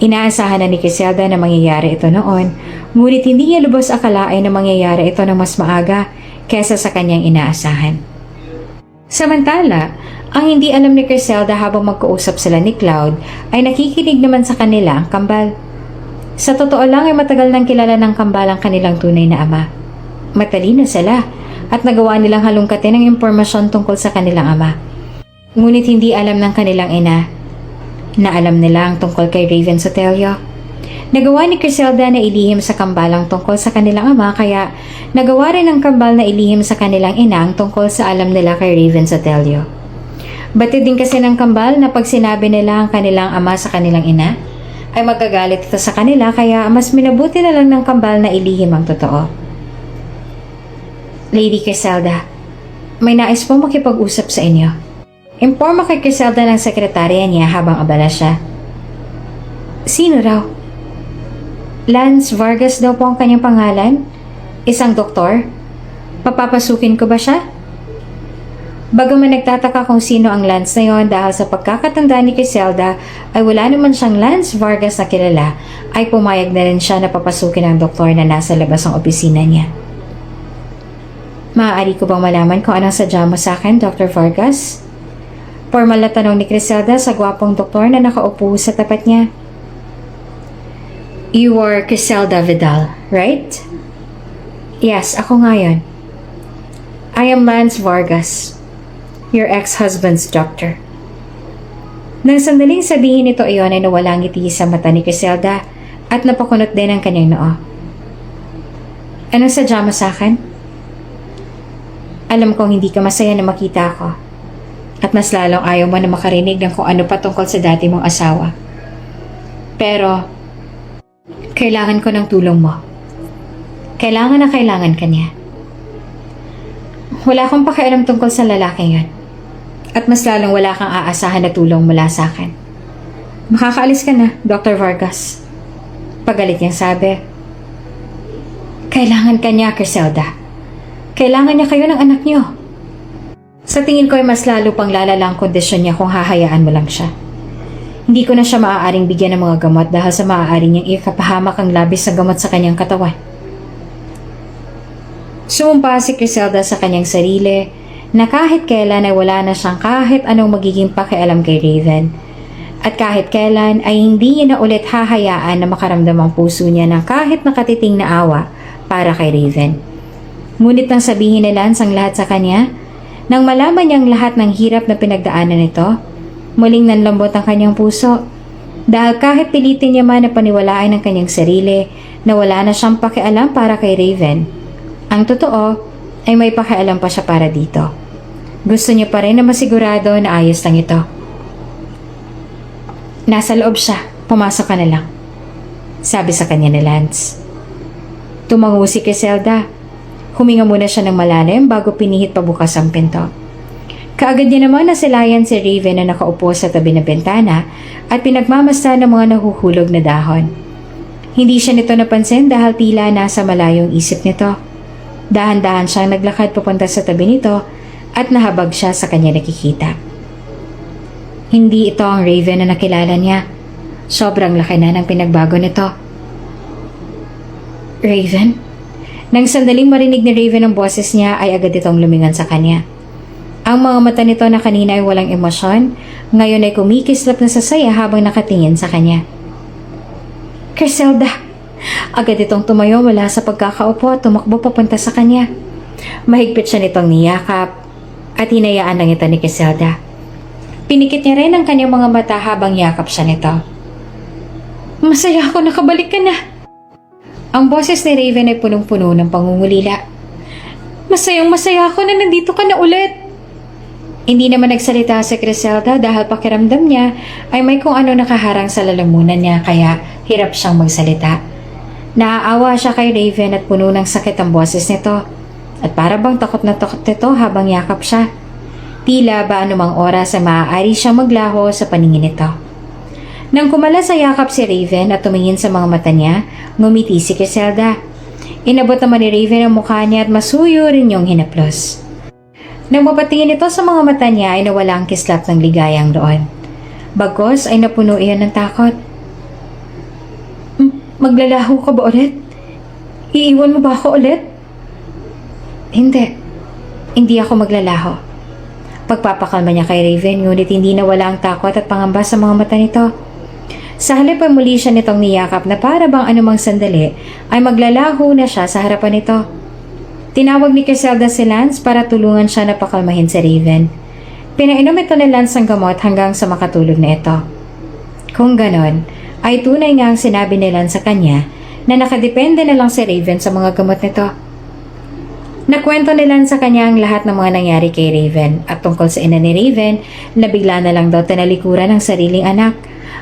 Inaasahan na ni Criselda na mangyayari ito noon, ngunit hindi niya lubos akalain na mangyayari ito ng mas maaga kesa sa kanyang inaasahan. Samantala, ang hindi alam ni Criselda habang magkausap sila ni Cloud ay nakikinig naman sa kanila ang kambal. Sa totoo lang ay matagal nang kilala ng kambal ang kanilang tunay na ama. Matalino sila at nagawa nilang halungkatin ang impormasyon tungkol sa kanilang ama. Ngunit hindi alam ng kanilang ina na alam nila ang tungkol kay Raven Sotelio. Nagawa ni Criselda na ilihim sa kambal ang tungkol sa kanilang ama, kaya nagawa rin ng kambal na ilihim sa kanilang ina ang tungkol sa alam nila kay Raven Sotelio. Batid din kasi ng kambal na pag sinabi nila ang kanilang ama sa kanilang ina, ay magagalit ito sa kanila, kaya mas minabuti na lang ng kambal na ilihim ang totoo. Lady Criselda, may nais po makipag-usap sa inyo. Imporma kay Criselda ng sekretarya niya habang abala siya. Sino raw? Lance Vargas daw po ang kanyang pangalan? Isang doktor? Papapasukin ko ba siya? Bagaman nagtataka kung sino ang Lance na yon dahil sa pagkakatanda ni Criselda ay wala naman siyang Lance Vargas na kilala, ay pumayag na rin siya na papasukin ang doktor na nasa labas ng opisina niya. Maaari ko bang malaman kung anong sadya mo sa akin, Dr. Vargas? Formal na tanong ni Criselda sa gwapong doktor na nakaupo sa tapat niya. You are Criselda Vidal, right? Yes, ako nga yun. I am Lance Vargas, your ex-husband's doctor. Nang sandaling sabihin nito iyon ay nawala ngiti sa mata ni Criselda at napakunot din ang kanyang noo. Anong sadya mo sa akin? Alam kong hindi ka masaya na makita ako. At mas lalong ayaw mo na makarinig ng kung ano pa tungkol sa dati mong asawa. Pero, kailangan ko ng tulong mo. Kailangan na kailangan ka niya. Wala akong pakialam tungkol sa lalaking yun. At mas lalong wala kang aasahan na tulong mula sa akin. Makakaalis ka na, Dr. Vargas. Pagalit niyang sabi. Kailangan ka niya, Criselda. Kailangan niya kayo ng anak niyo. Sa tingin ko ay mas lalo pang lalala ang kondisyon niya kung hahayaan mo lang siya. Hindi ko na siya maaaring bigyan ng mga gamot dahil sa maaari niyang ikapahamak ang labis na gamot sa kanyang katawan. Sumumpa si Criselda sa kanyang sarili na kahit kailan ay wala na siyang kahit anong magiging pakialam kay Raven. At kahit kailan ay hindi niya na ulit hahayaan na makaramdam ang puso niya ng kahit nakatiting na awa para kay Raven. Ngunit nang sabihin ni Lance ang lahat sa kanya, nang malaman niyang lahat ng hirap na pinagdaanan nito, muling nanlambot ang kanyang puso. Dahil kahit pilitin niya man na paniwalaan ang kanyang sarili na wala na siyang pakialam para kay Raven, ang totoo ay may pakialam pa siya para dito. Gusto niya pa rin na masigurado na ayos lang ito. Nasa loob siya, pumasok ka na lang, sabi sa kanya ni Lance. Tumango si Criselda. Huminga muna siya ng malalim bago pinihit pabukas ang pinto. Kaagad niya naman nasilayan si Raven na nakaupo sa tabi ng bintana at pinagmamasta ng mga nahuhulog na dahon. Hindi siya nito napansin dahil tila nasa malayong isip nito. Dahan-dahan siyang naglakad papunta sa tabi nito at nahabag siya sa kanya nakikita. Hindi ito ang Raven na nakilala niya. Sobrang laki na ng pinagbago nito. Raven? Nang sandaling marinig ni Raven ang boses niya ay agad itong lumingon sa kanya. Ang mga mata nito na kanina ay walang emosyon, ngayon ay kumikislap na sa saya habang nakatingin sa kanya. Griselda! Agad itong tumayo mula sa pagkakaupo at tumakbo papunta sa kanya. Mahigpit siya nitong niyakap at hinayaan lang ito ni Griselda. Pinikit niya rin ang kanyang mga mata habang yakap siya nito. Masaya ako, nakabalik ka na. Ang boses ni Raven ay punong-puno ng pangungulila. Masayang masaya ako na nandito ka na ulit. Hindi naman nagsalita si Griselda dahil pakiramdam niya ay may kung ano nakaharang sa lalamunan niya kaya hirap siyang magsalita. Naaawa siya kay Raven at puno ng sakit ang boses nito. At para bang takot na takot nito habang yakap siya. Tila ba anumang oras ay maaari siyang maglaho sa paningin nito. Nang kumala sa yakap si Raven at tumingin sa mga mata niya, ngumiti si Griselda. Inabot naman ni Raven ang mukha niya at masuyo rin yung hinaplos. Nang mapatingin ito sa mga mata niya ay nawala ang kislap ng ligayang roon. Bagkos ay napuno iyon ng takot. Maglalaho ka ba ulit? Iiwan mo ba ako ulit? Hindi. Hindi ako maglalaho. Pagpapakalma niya kay Raven ngunit hindi nawala ang takot at pangamba sa mga mata nito. Sa halip ay muli siya nitong niyakap na para bang anumang sandali ay maglalaho na siya sa harapan nito. Tinawag ni Griselda si Lance para tulungan siya na pakalmahin si Raven. Pinainom ito ni Lance ng gamot hanggang sa makatulog na ito. Kung ganon, ay tunay nga ang sinabi ni Lance sa kanya na nakadepende na lang si Raven sa mga gamot nito. Nakwento ni Lance sa kanya ang lahat ng mga nangyari kay Raven at tungkol sa ina ni Raven na bigla na lang daw tinalikuran ng sariling anak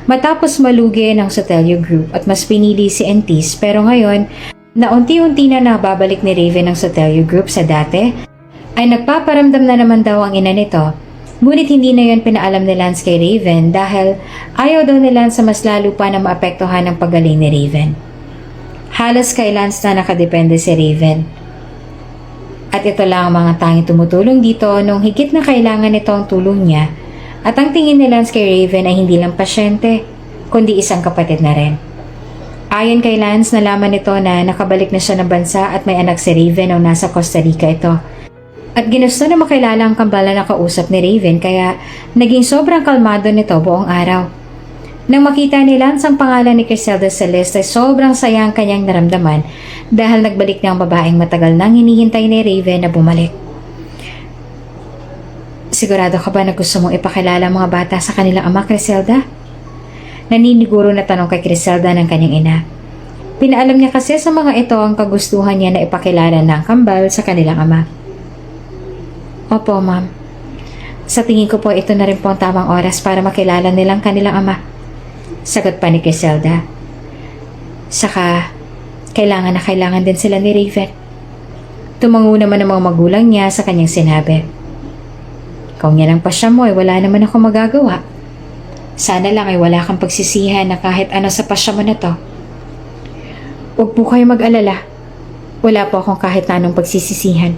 matapos malugi ng Sotelio Group at mas pinili si Entis pero ngayon na unti-unti na nababalik ni Raven ang Sotelio Group sa dati, ay nagpaparamdam na naman daw ang ina nito. Ngunit hindi na yon pinaalam ni Lance kay Raven dahil ayaw daw ni Lance sa mas lalo pa na maapektuhan ang pagaling ni Raven. Halos kay Lance na nakadepende si Raven. At ito lang ang mga tanging tumutulong dito nung higit na kailangan nito ang tulong niya at ang tingin ni Lance kay Raven ay hindi lang pasyente, kundi isang kapatid na rin. Ayon kay Lance, nalaman nito na nakabalik na siya ng bansa at may anak si Raven nung nasa Costa Rica ito. At ginusto na makilala ang kambal na nakausap ni Raven kaya naging sobrang kalmado nito buong araw. Nang makita ni Lance ang pangalan ni Griselda sa list ay sobrang saya ang kanyang naramdaman dahil nagbalik na ang babaeng matagal nang hinihintay ni Raven na bumalik. Sigurado ka ba na gusto mong ipakilala ang mga bata sa kanilang ama, Griselda? Naniniguro na tanong kay Griselda ng kanyang ina. Pinaalam niya kasi sa mga ito ang kagustuhan niya na ipakilala ng kambal sa kanilang ama. Opo, ma'am. Sa tingin ko po ito na rin po ang tamang oras para makilala nilang kanilang ama. Sagot pa ni Griselda. Saka, kailangan na kailangan din sila ni Raven. Tumango naman ang mga magulang niya sa kanyang sinabi. Kung yan ang pasya mo ay wala naman ako magagawa. Sana lang ay wala kang pagsisihan na kahit ano sa pasya mo na to. Huwag po kayo mag-alala. Wala po akong kahit na anong pagsisisihan.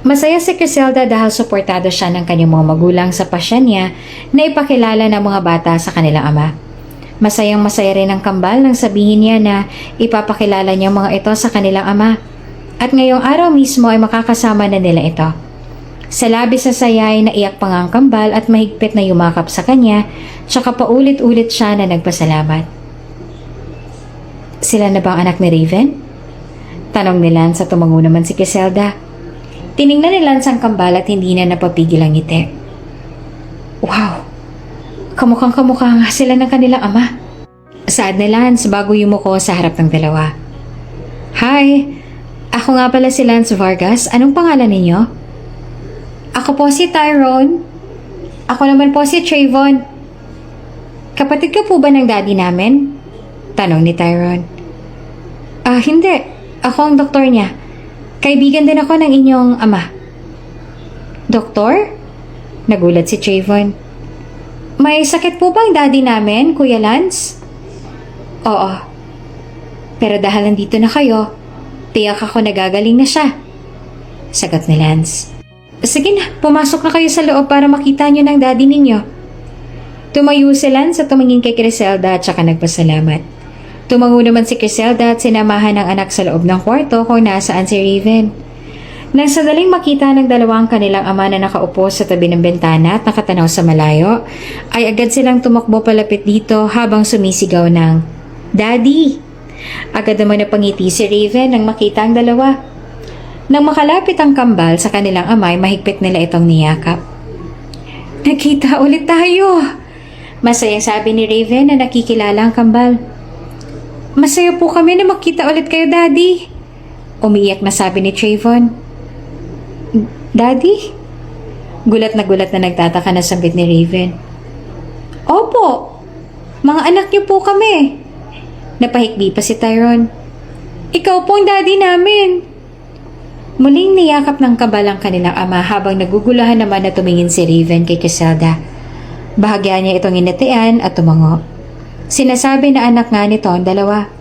Masaya si Griselda dahil suportado siya ng kanyang mga magulang sa pasya niya na ipakilala ng mga bata sa kanilang ama. Masayang masaya rin ang kambal nang sabihin niya na ipapakilala niya mga ito sa kanilang ama. At ngayong araw mismo ay makakasama na nila ito. Sa labis sa saya ay naiyak pa nga ang kambal at mahigpit na yumakap sa kanya, tsaka paulit-ulit siya na nagpasalamat. Sila na ba ang anak ni Raven? Tanong ni Lance at tumango naman si Griselda. Tiningnan ni Lance ang kambal at hindi na napapigil ang ngiti. Wow! Kamukhang kamukha nga sila ng kanilang ama. Saad ni Lance bago yumuko sa harap ng dalawa. Hi! Ako nga pala si Lance Vargas. Anong pangalan ninyo? Ako po si Tyrone. Ako naman po si Trayvon. Kapatid ka po ba ng daddy namin? Tanong ni Tyrone. Hindi. Ako ang doktor niya. Kaibigan din ako ng inyong ama. Doktor? Nagulat si Trayvon. May sakit po bang daddy namin, Kuya Lance? Oo. Pero dahil nandito na kayo, Tiyak ako nagagaling na siya. Sagot ni Lance. Sige na, pumasok na kayo sa loob para makita niyo ng daddy ninyo. Tumayo si Lance at tumingin kay Criselda at saka nagpasalamat. Tumango naman si Criselda at sinamahan ng anak sa loob ng kwarto kung nasaan si Raven. Nang sadaling makita ng dalawang kanilang ama na nakaupo sa tabi ng bintana at nakatanaw sa malayo, ay agad silang tumakbo palapit dito habang sumisigaw ng, Daddy! Agad naman napangiti si Raven nang makita ang dalawa. Nang makalapit ang kambal sa kanilang ama, ay mahigpit nila itong niyakap. Nakita ulit tayo! Masayang sabi ni Raven na nakikilala ang kambal. Masaya po kami na makita ulit kayo, Daddy. Umiiyak na sabi ni Trayvon. Daddy? Gulat na nagtataka na sabi ni Raven. Opo, mga anak niyo po kami. Napahikbi pa si Tyrone. Ikaw po ang daddy namin. Muling niyakap ng kabal ang kanilang ama habang nagugulahan naman na tumingin si Raven kay Criselda. Bahagya niya itong initian at tumango. Sinasabi na anak nga nito ang dalawa.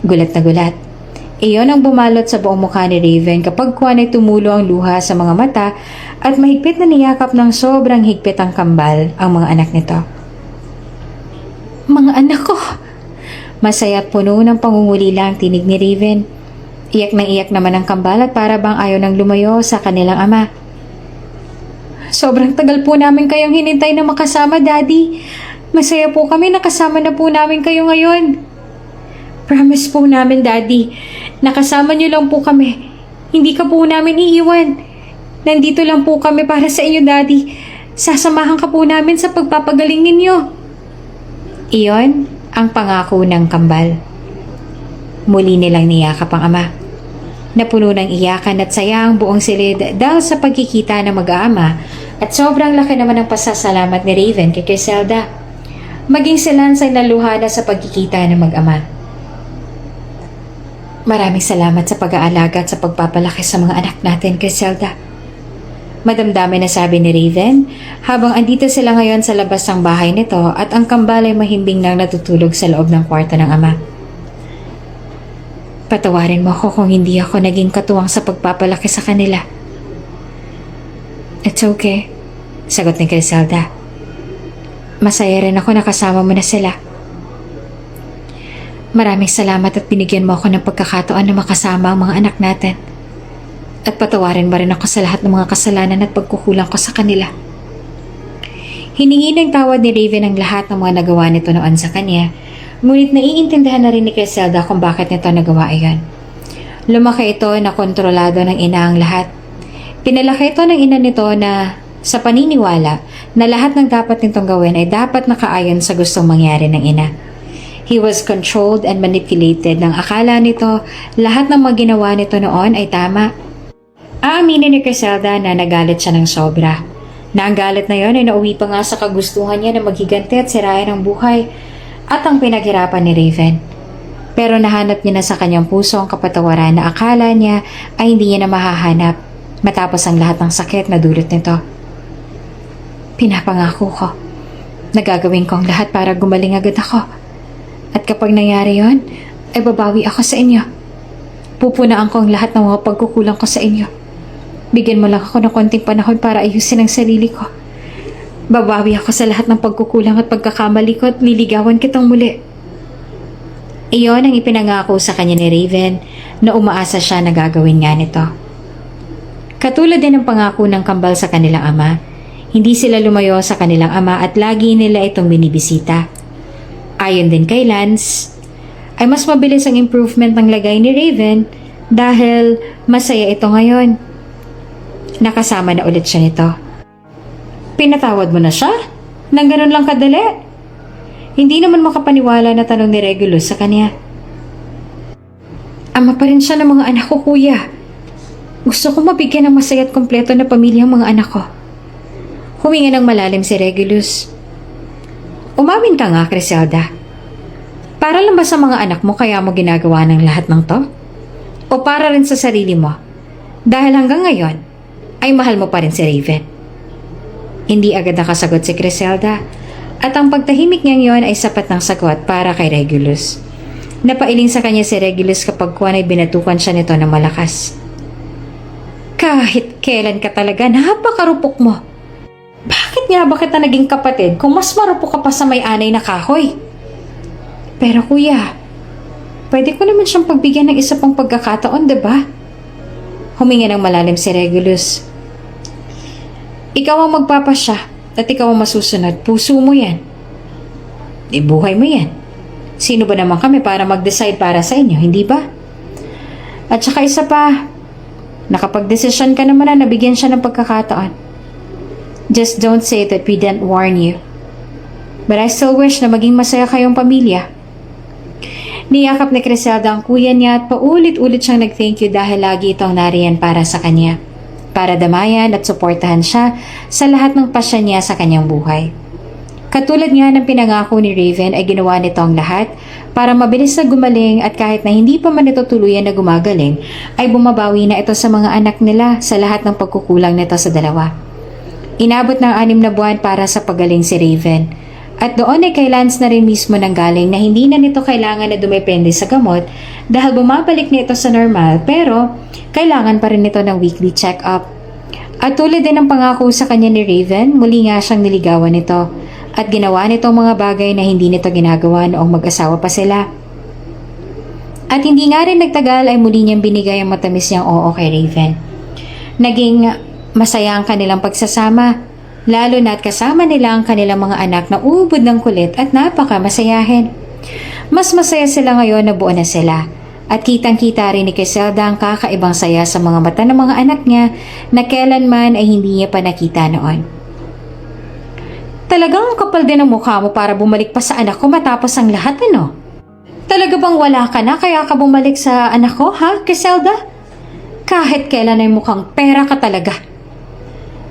Gulat na gulat. Iyon ang bumalot sa buong mukha ni Raven kapag kuwan ay tumulo ang luha sa mga mata at mahigpit na niyakap ng sobrang higpit ang kambal ang mga anak nito. Mga anak ko! Masaya at puno ng pangungulila ang tinig ni Raven. Iyak nang iyak naman ang kambal at para bang ayaw nang lumayo sa kanilang ama. Sobrang tagal po namin kayong hinintay na makasama, Daddy. Masaya po kami nakasama na po namin kayo ngayon. Promise po namin, Daddy. Nakasama niyo lang po kami. Hindi ka po namin iiwan. Nandito lang po kami para sa inyo, Daddy. Sasamahan ka po namin sa pagpapagaling ninyo. Iyon ang pangako ng kambal. Muli nilang niyakap ang ama. Napuno ng iyakan at saya ang buong silid dahil sa pagkikita ng mag-aama at sobrang laki naman ng pasasalamat ni Raven kay Criselda. Maging si Lance ay naluha na sa pagkikita ng mag-ama. Maraming salamat sa pag-aalaga at sa pagpapalaki sa mga anak natin, Criselda. Madamdamin na sabi ni Raven habang andito sila ngayon sa labas ng bahay nito at ang kambal ay mahimbing nang natutulog sa loob ng kwarto ng ama. Patawarin mo ako kung hindi ako naging katuwang sa pagpapalaki sa kanila. It's okay, sagot ni Criselda. Masaya rin ako nakasama mo na sila. Maraming salamat at binigyan mo ako ng pagkakataon na makasama ang mga anak natin. At patawarin mo rin ako sa lahat ng mga kasalanan at pagkukulang ko sa kanila. Hiningi ng tawad ni Raven ang lahat ng mga nagawa nito noon sa kanya, ngunit naiintindihan na rin ni Criselda kung bakit nito nagawa iyon. Lumaki ito na kontrolado ng ina ang lahat. Pinalaki ito ng ina nito na sa paniniwala na lahat ng dapat nitong gawin ay dapat nakaayon sa gustong mangyari ng ina. He was controlled and manipulated nang akala nito lahat ng mga ginawa nito noon ay tama. Aaminin ni Criselda na nagalit siya ng sobra. Na ang galit na yon ay nauwi pa nga sa kagustuhan niya na maghiganti at sirayan ang buhay at ang pinaghirapan ni Raven. Pero nahanap niya na sa kanyang puso ang kapatawaran na akala niya ay hindi niya na mahahanap matapos ang lahat ng sakit na dulot nito. Pinapangako ko, nagagawin ko ang lahat para gumaling agad ako. At kapag nangyari yon, ay babawi ako sa inyo. Pupunaan ko ang lahat ng mga pagkukulang ko sa inyo. Bigyan mo lang ako ng konting panahon para ayusin ang sarili ko. Babawi ako sa lahat ng pagkukulang at pagkakamali ko at liligawan kitang muli. Iyon ang ipinangako sa kanya ni Raven na umaasa siya na gagawin nga nito. Katulad din ng pangako ng kambal sa kanilang ama, hindi sila lumayo sa kanilang ama at lagi nila itong binibisita. Ayon din kay Lance, ay mas mabilis ang improvement ng lagay ni Raven dahil masaya ito ngayon. Nakasama na ulit siya nito. Pinatawad mo na siya? Nang ganun lang kadali? Hindi naman makapaniwala na tanong ni Regulus sa kanya. Ama pa rin siya ng mga anak ko, kuya. Gusto ko mabigyan ng masaya at kompleto na pamilya ang mga anak ko. Huminga ng malalim si Regulus. Umamin ka nga, Criselda. Para lang ba sa mga anak mo kaya mo ginagawa ng lahat ng to? O para rin sa sarili mo? Dahil hanggang ngayon, ay mahal mo pa rin si Raven. Hindi agad nakasagot si Criselda at ang pagtahimik niyang yon ay sapat ng sagot para kay Regulus. Napailing sa kanya si Regulus kapag kuwan ay binatukan siya nito ng malakas. Kahit kailan ka talaga, napakarupok mo. Bakit nga ba kita naging kapatid kung mas marupok ka pa sa may-anay na kahoy? Pero kuya, pwede ko naman siyang pagbigyan ng isa pang pagkakataon, diba? Huminga ng malalim si Regulus. Ikaw ang magpapasya at ikaw ang masusunod. Puso mo yan. Ibuhay mo yan. Sino ba naman kami para mag-decide para sa inyo, hindi ba? At saka isa pa, nakapag-desisyon ka naman na nabigyan siya ng pagkakataon. Just don't say that we didn't warn you. But I still wish na maging masaya kayong pamilya. Niyakap ni Criselda ang kuya niya at paulit-ulit siyang nag-thank you dahil lagi itong nariyan para sa kanya. Para damayan at suportahan siya sa lahat ng pasya niya sa kanyang buhay. Katulad nga ng pinangako ni Raven ay ginawa nito ang lahat para mabilis na gumaling at kahit na hindi pa man ito tuluyan na gumagaling ay bumabawi na ito sa mga anak nila sa lahat ng pagkukulang nito sa dalawa. Inabot ng 6 na buwan para sa pagaling si Raven at doon ay kay Lance na rin mismo nanggaling na hindi na nito kailangan na dumepende sa gamot dahil bumabalik na ito sa normal pero kailangan pa rin nito ng weekly check-up. At tulad din ng pangako sa kanya ni Raven, muli nga siyang niligawan nito at ginawa nito ang mga bagay na hindi nito ginagawa noong mag-asawa pa sila. At hindi nga rin nagtagal ay muli niyang binigay ang matamis niyang oo kay Raven. Naging masaya ang kanilang pagsasama, lalo na't kasama nila ang kanilang mga anak na ubod ng kulit at napaka-masayahin. Mas masaya sila ngayon na buo na sila. At kitang-kita rin ni Criselda ang kakaibang saya sa mga mata ng mga anak niya na kailanman ay hindi niya pa nakita noon. Talagang kapal din ang mukha mo para bumalik pa sa anak ko matapos ang lahat, ano? Talaga bang wala ka na kaya ka bumalik sa anak ko, ha, Criselda? Kahit kailan ay mukhang pera ka talaga.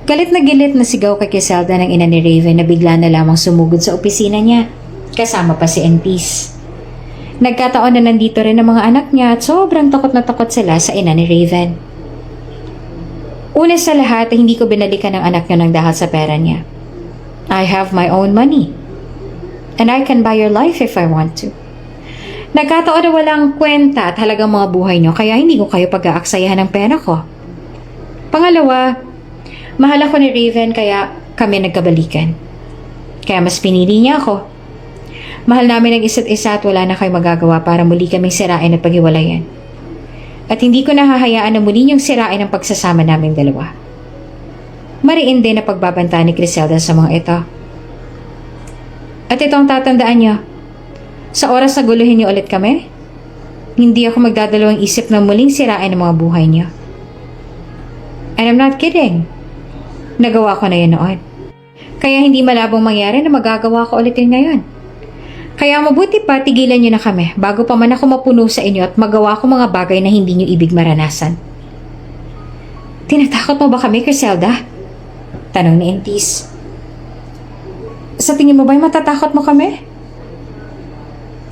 Galit na sigaw kay Criselda ng ina ni Raven na bigla na lamang sumugod sa opisina niya. Kasama pa si Entis. Nagkataon na nandito rin ang mga anak niya at sobrang takot na takot sila sa ina ni Raven. Una sa lahat, hindi ko binalikan ng anak niyo ng dahil sa pera niya. I have my own money. And I can buy your life if I want to. Nagkataon na walang kwenta at halagang mga buhay niyo kaya hindi ko kayo pag-aaksayahan ng pera ko. Pangalawa, mahal ako ni Raven kaya kami nagkabalikan. Kaya mas pinili niya ako. Mahal namin ang isa't isa at wala na kayo magagawa para muli kaming sirain at paghiwalayan. At hindi ko nahahayaan na muli niyong sirain ang pagsasama naming dalawa. Mariin din na pagbabanta ni Criselda sa mga ito. At ito ang tatandaan niyo. Sa oras na guluhin niyo ulit kami, hindi ako magdadalawang isip na muling sirain ang mga buhay niyo. And I'm not kidding. Nagawa ko na yun noon. Kaya hindi malabong mangyari na magagawa ko ulit yun ngayon. Kaya mabuti pa tigilan niyo na kami bago pa man ako mapuno sa inyo at magawa ko mga bagay na hindi niyo ibig maranasan. Tinatakot mo ba kami, Criselda? Tanong ni Entis. Sa tingin mo ba'y matatakot mo kami?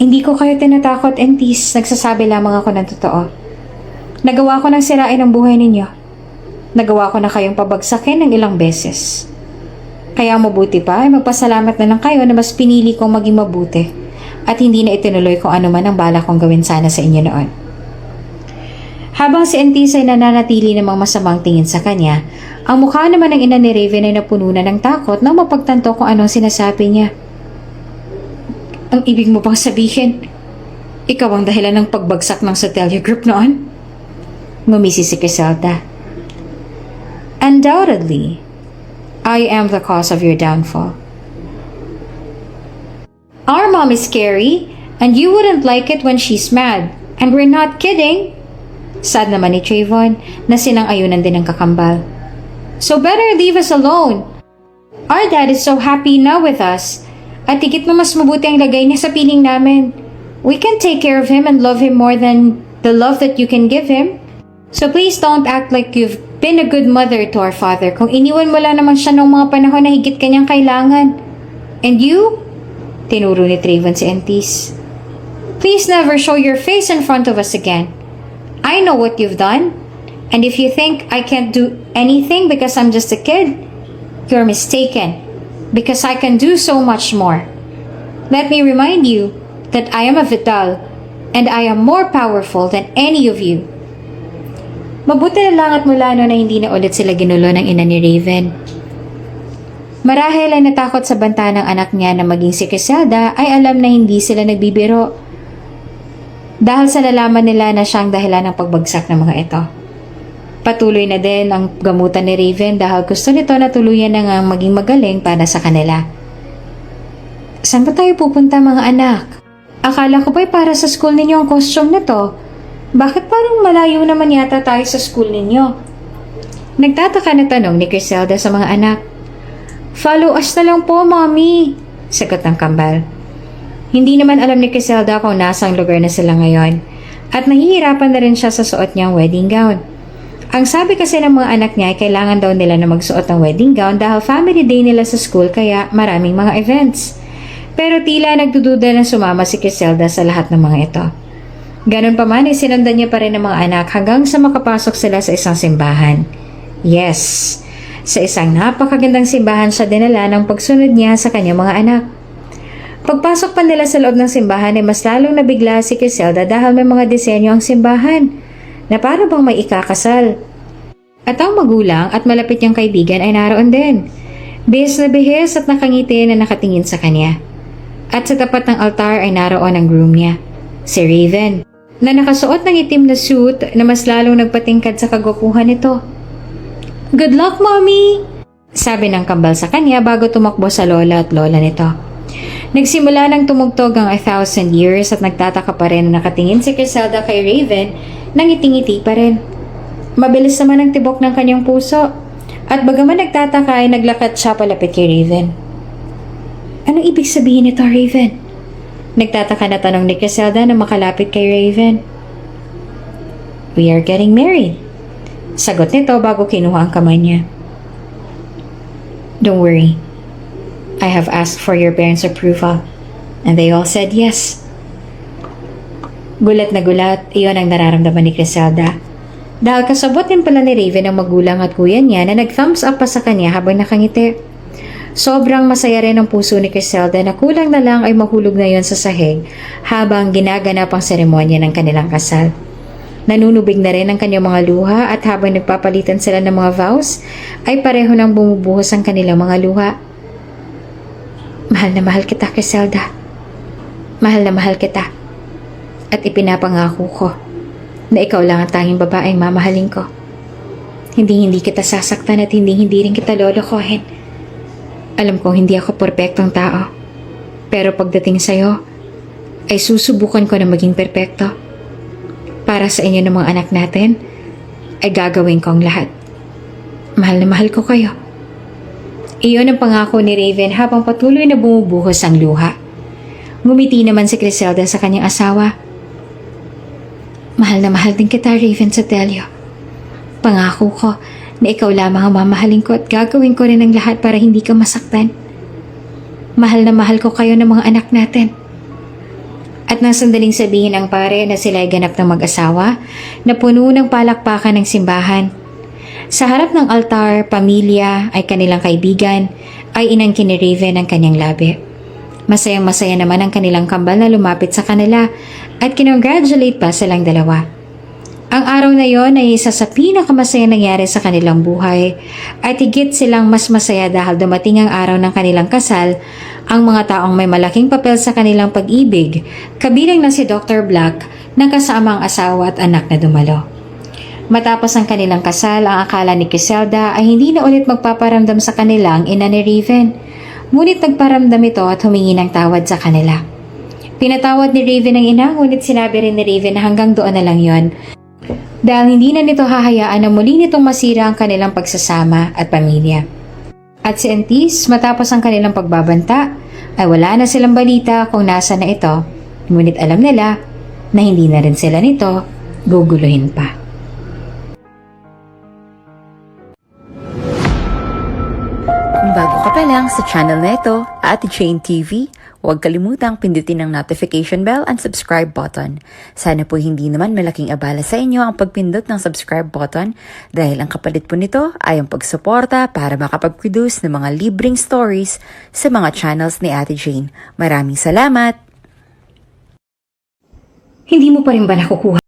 Hindi ko kayo tinatakot, Entis. Nagsasabi lamang ako ng totoo. Nagawa ko ng sirain ang buhay ninyo. Nagawa ko na kayong pabagsakin ng ilang beses. Kaya mabuti pa ay magpasalamat na lang kayo na mas pinili kong maging mabuti at hindi na itinuloy kung ano man ang balak kong gawin sana sa inyo noon. Habang si Entis ay nananatili namang masamang tingin sa kanya, ang mukha naman ng ina ni Raven ay napuno na ng takot nang mapagtanto kung anong sinasabi niya. Ang ibig mo bang sabihin, ikaw ang dahilan ng pagbagsak ng Sotelia Group noon? Ngumisi si Criselda. Undoubtedly, I am the cause of your downfall. Our mom is scary, and you wouldn't like it when she's mad. And we're not kidding. Sad naman ni Trayvon na sinang-ayunan din ng kakambal. So better leave us alone. Our dad is so happy now with us. At higit na mas mabuti ang lagay niya sa piling namin. We can take care of him and love him more than the love that you can give him. So please don't act like you've been a good mother to our father kung iniwan mo lang naman siya noong mga panahon na higit kanyang kailangan. And you? Tinuro ni Trayvon si Entis. Please never show your face in front of us again. I know what you've done. And if you think I can't do anything because I'm just a kid, you're mistaken. Because I can do so much more. Let me remind you that I am a Vital, And I am more powerful than any of you. Mabuti na lang at mula no na hindi na ulit sila ginulo ng ina ni Raven. Marahil ay natakot sa banta ng anak niya na maging si Criselda ay alam na hindi sila nagbibiro. Dahil sa nalaman nila na siyang dahilan ng pagbagsak ng mga ito. Patuloy na din ang gamutan ni Raven dahil gusto nito na tuluyan na nga maging magaling para sa kanila. Saan ba tayo pupunta mga anak? Akala ko ba'y para sa school ninyo ang costume na to? Bakit parang malayo naman yata tayo sa school ninyo? Nagtataka na tanong ni Criselda sa mga anak. Follow us na lang po, Mommy, sagot ng kambal. Hindi naman alam ni Criselda kung nasang lugar na sila ngayon at nahihirapan na rin siya sa suot niyang wedding gown. Ang sabi kasi ng mga anak niya ay kailangan daw nila na magsuot ng wedding gown dahil family day nila sa school kaya maraming mga events. Pero tila nagdududa na sumama si Criselda sa lahat ng mga ito. Ganon pa man ay sinundan niya pa rin ng mga anak hanggang sa makapasok sila sa isang simbahan. Yes, sa isang napakagandang simbahan siya dinala ng pagsunod niya sa kanyang mga anak. Pagpasok pa nila sa loob ng simbahan ay mas lalong nabigla si Criselda dahil may mga disenyo ang simbahan na para bang may ikakasal. At ang magulang at malapit niyang kaibigan ay naroon din. Bihis na bihis at nakangiti na nakatingin sa kanya. At sa tapat ng altar ay naroon ang groom niya, si Raven, na nakasuot ng itim na suit na mas lalong nagpatingkad sa kagwapuhan nito. Good luck, Mommy! Sabi ng kambal sa kanya bago tumakbo sa lola at lola nito. Nagsimula ng tumugtog ang 1,000 years at nagtataka pa rin na nakatingin si Criselda kay Raven nang ngiti-ngiti pa rin. Mabilis naman ang tibok ng kanyang puso at bagaman nagtataka ay naglakad siya palapit kay Raven. Anong ibig sabihin nito, Raven? Nagtataka na tanong ni Criselda na makalapit kay Raven. We are getting married. Sagot nito bago kinuha ang kamay niya. Don't worry. I have asked for your parents' approval and they all said yes. Gulat na gulat, iyon ang nararamdaman ni Criselda. Dahil kasabot din pala ni Raven ang magulang at kuya niya na nag-thumbs up pa sa kanya habang nakangiti. Sobrang masaya rin ang puso ni Criselda na kulang na lang ay mahulog na yon sa sahig habang ginaganap ang seremonya ng kanilang kasal. Nanunubig na rin ang kanyang mga luha at habang nagpapalitan sila ng mga vows ay pareho nang bumubuhos ang kanilang mga luha. Mahal na mahal kita, Criselda. Mahal na mahal kita. At ipinapangako ko na ikaw lang ang tanging babaeng mamahalin ko. Hindi kita sasaktan at hindi rin kita lolokohin. Alam kong hindi ako perpektong tao. Pero pagdating sa'yo, ay susubukan ko na maging perpekto. Para sa inyo ng mga anak natin, ay gagawin ko ang lahat. Mahal na mahal ko kayo. Iyon ang pangako ni Raven habang patuloy na bumubuhos ang luha. Ngumiti naman si Criselda sa kanyang asawa. Mahal na mahal din kita, Raven Sotelio. Pangako ko na ikaw lamang ang mamahalin ko at gagawin ko rin ang lahat para hindi ka masaktan. Mahal na mahal ko kayo ng mga anak natin. At nang sandaling sabihin ang pare na sila ay ganap ng mag-asawa na puno ng palakpakan ng simbahan. Sa harap ng altar, pamilya ay kanilang kaibigan ay inangkin ni Raven ang kanyang labi. Masayang-masaya naman ang kanilang kambal na lumapit sa kanila at kinongratulate pa silang dalawa. Ang araw na yon ay isa sa pinakamasayang nangyari sa kanilang buhay at higit silang mas masaya dahil dumating ang araw ng kanilang kasal ang mga taong may malaking papel sa kanilang pag-ibig, kabilang na si Dr. Black na kasama ang asawa at anak na dumalo. Matapos ang kanilang kasal, ang akala ni Criselda ay hindi na ulit magpaparamdam sa kanilang ina ni Raven. Ngunit nagparamdam ito at humingi ng tawad sa kanila. Pinatawad ni Raven ang ina, ngunit sinabi rin ni Raven na hanggang doon na lang yon. Dahil hindi na nito hahayaan na muli nitong masira ang kanilang pagsasama at pamilya. At si Antis, matapos ang kanilang pagbabanta, ay wala na silang balita kung nasa na ito, ngunit alam nila na hindi na rin sila nito guguluhin pa. Kung bago ka pa lang sa channel na ito, Ate Jane TV, huwag kalimutang pindutin ang notification bell and subscribe button. Sana po hindi naman malaking abala sa inyo ang pagpindot ng subscribe button dahil ang kapalit po nito ay ang pagsuporta para makapag-produce ng mga libreng stories sa mga channels ni Ate Jane. Maraming salamat! Hindi mo pa rin ba nakukuha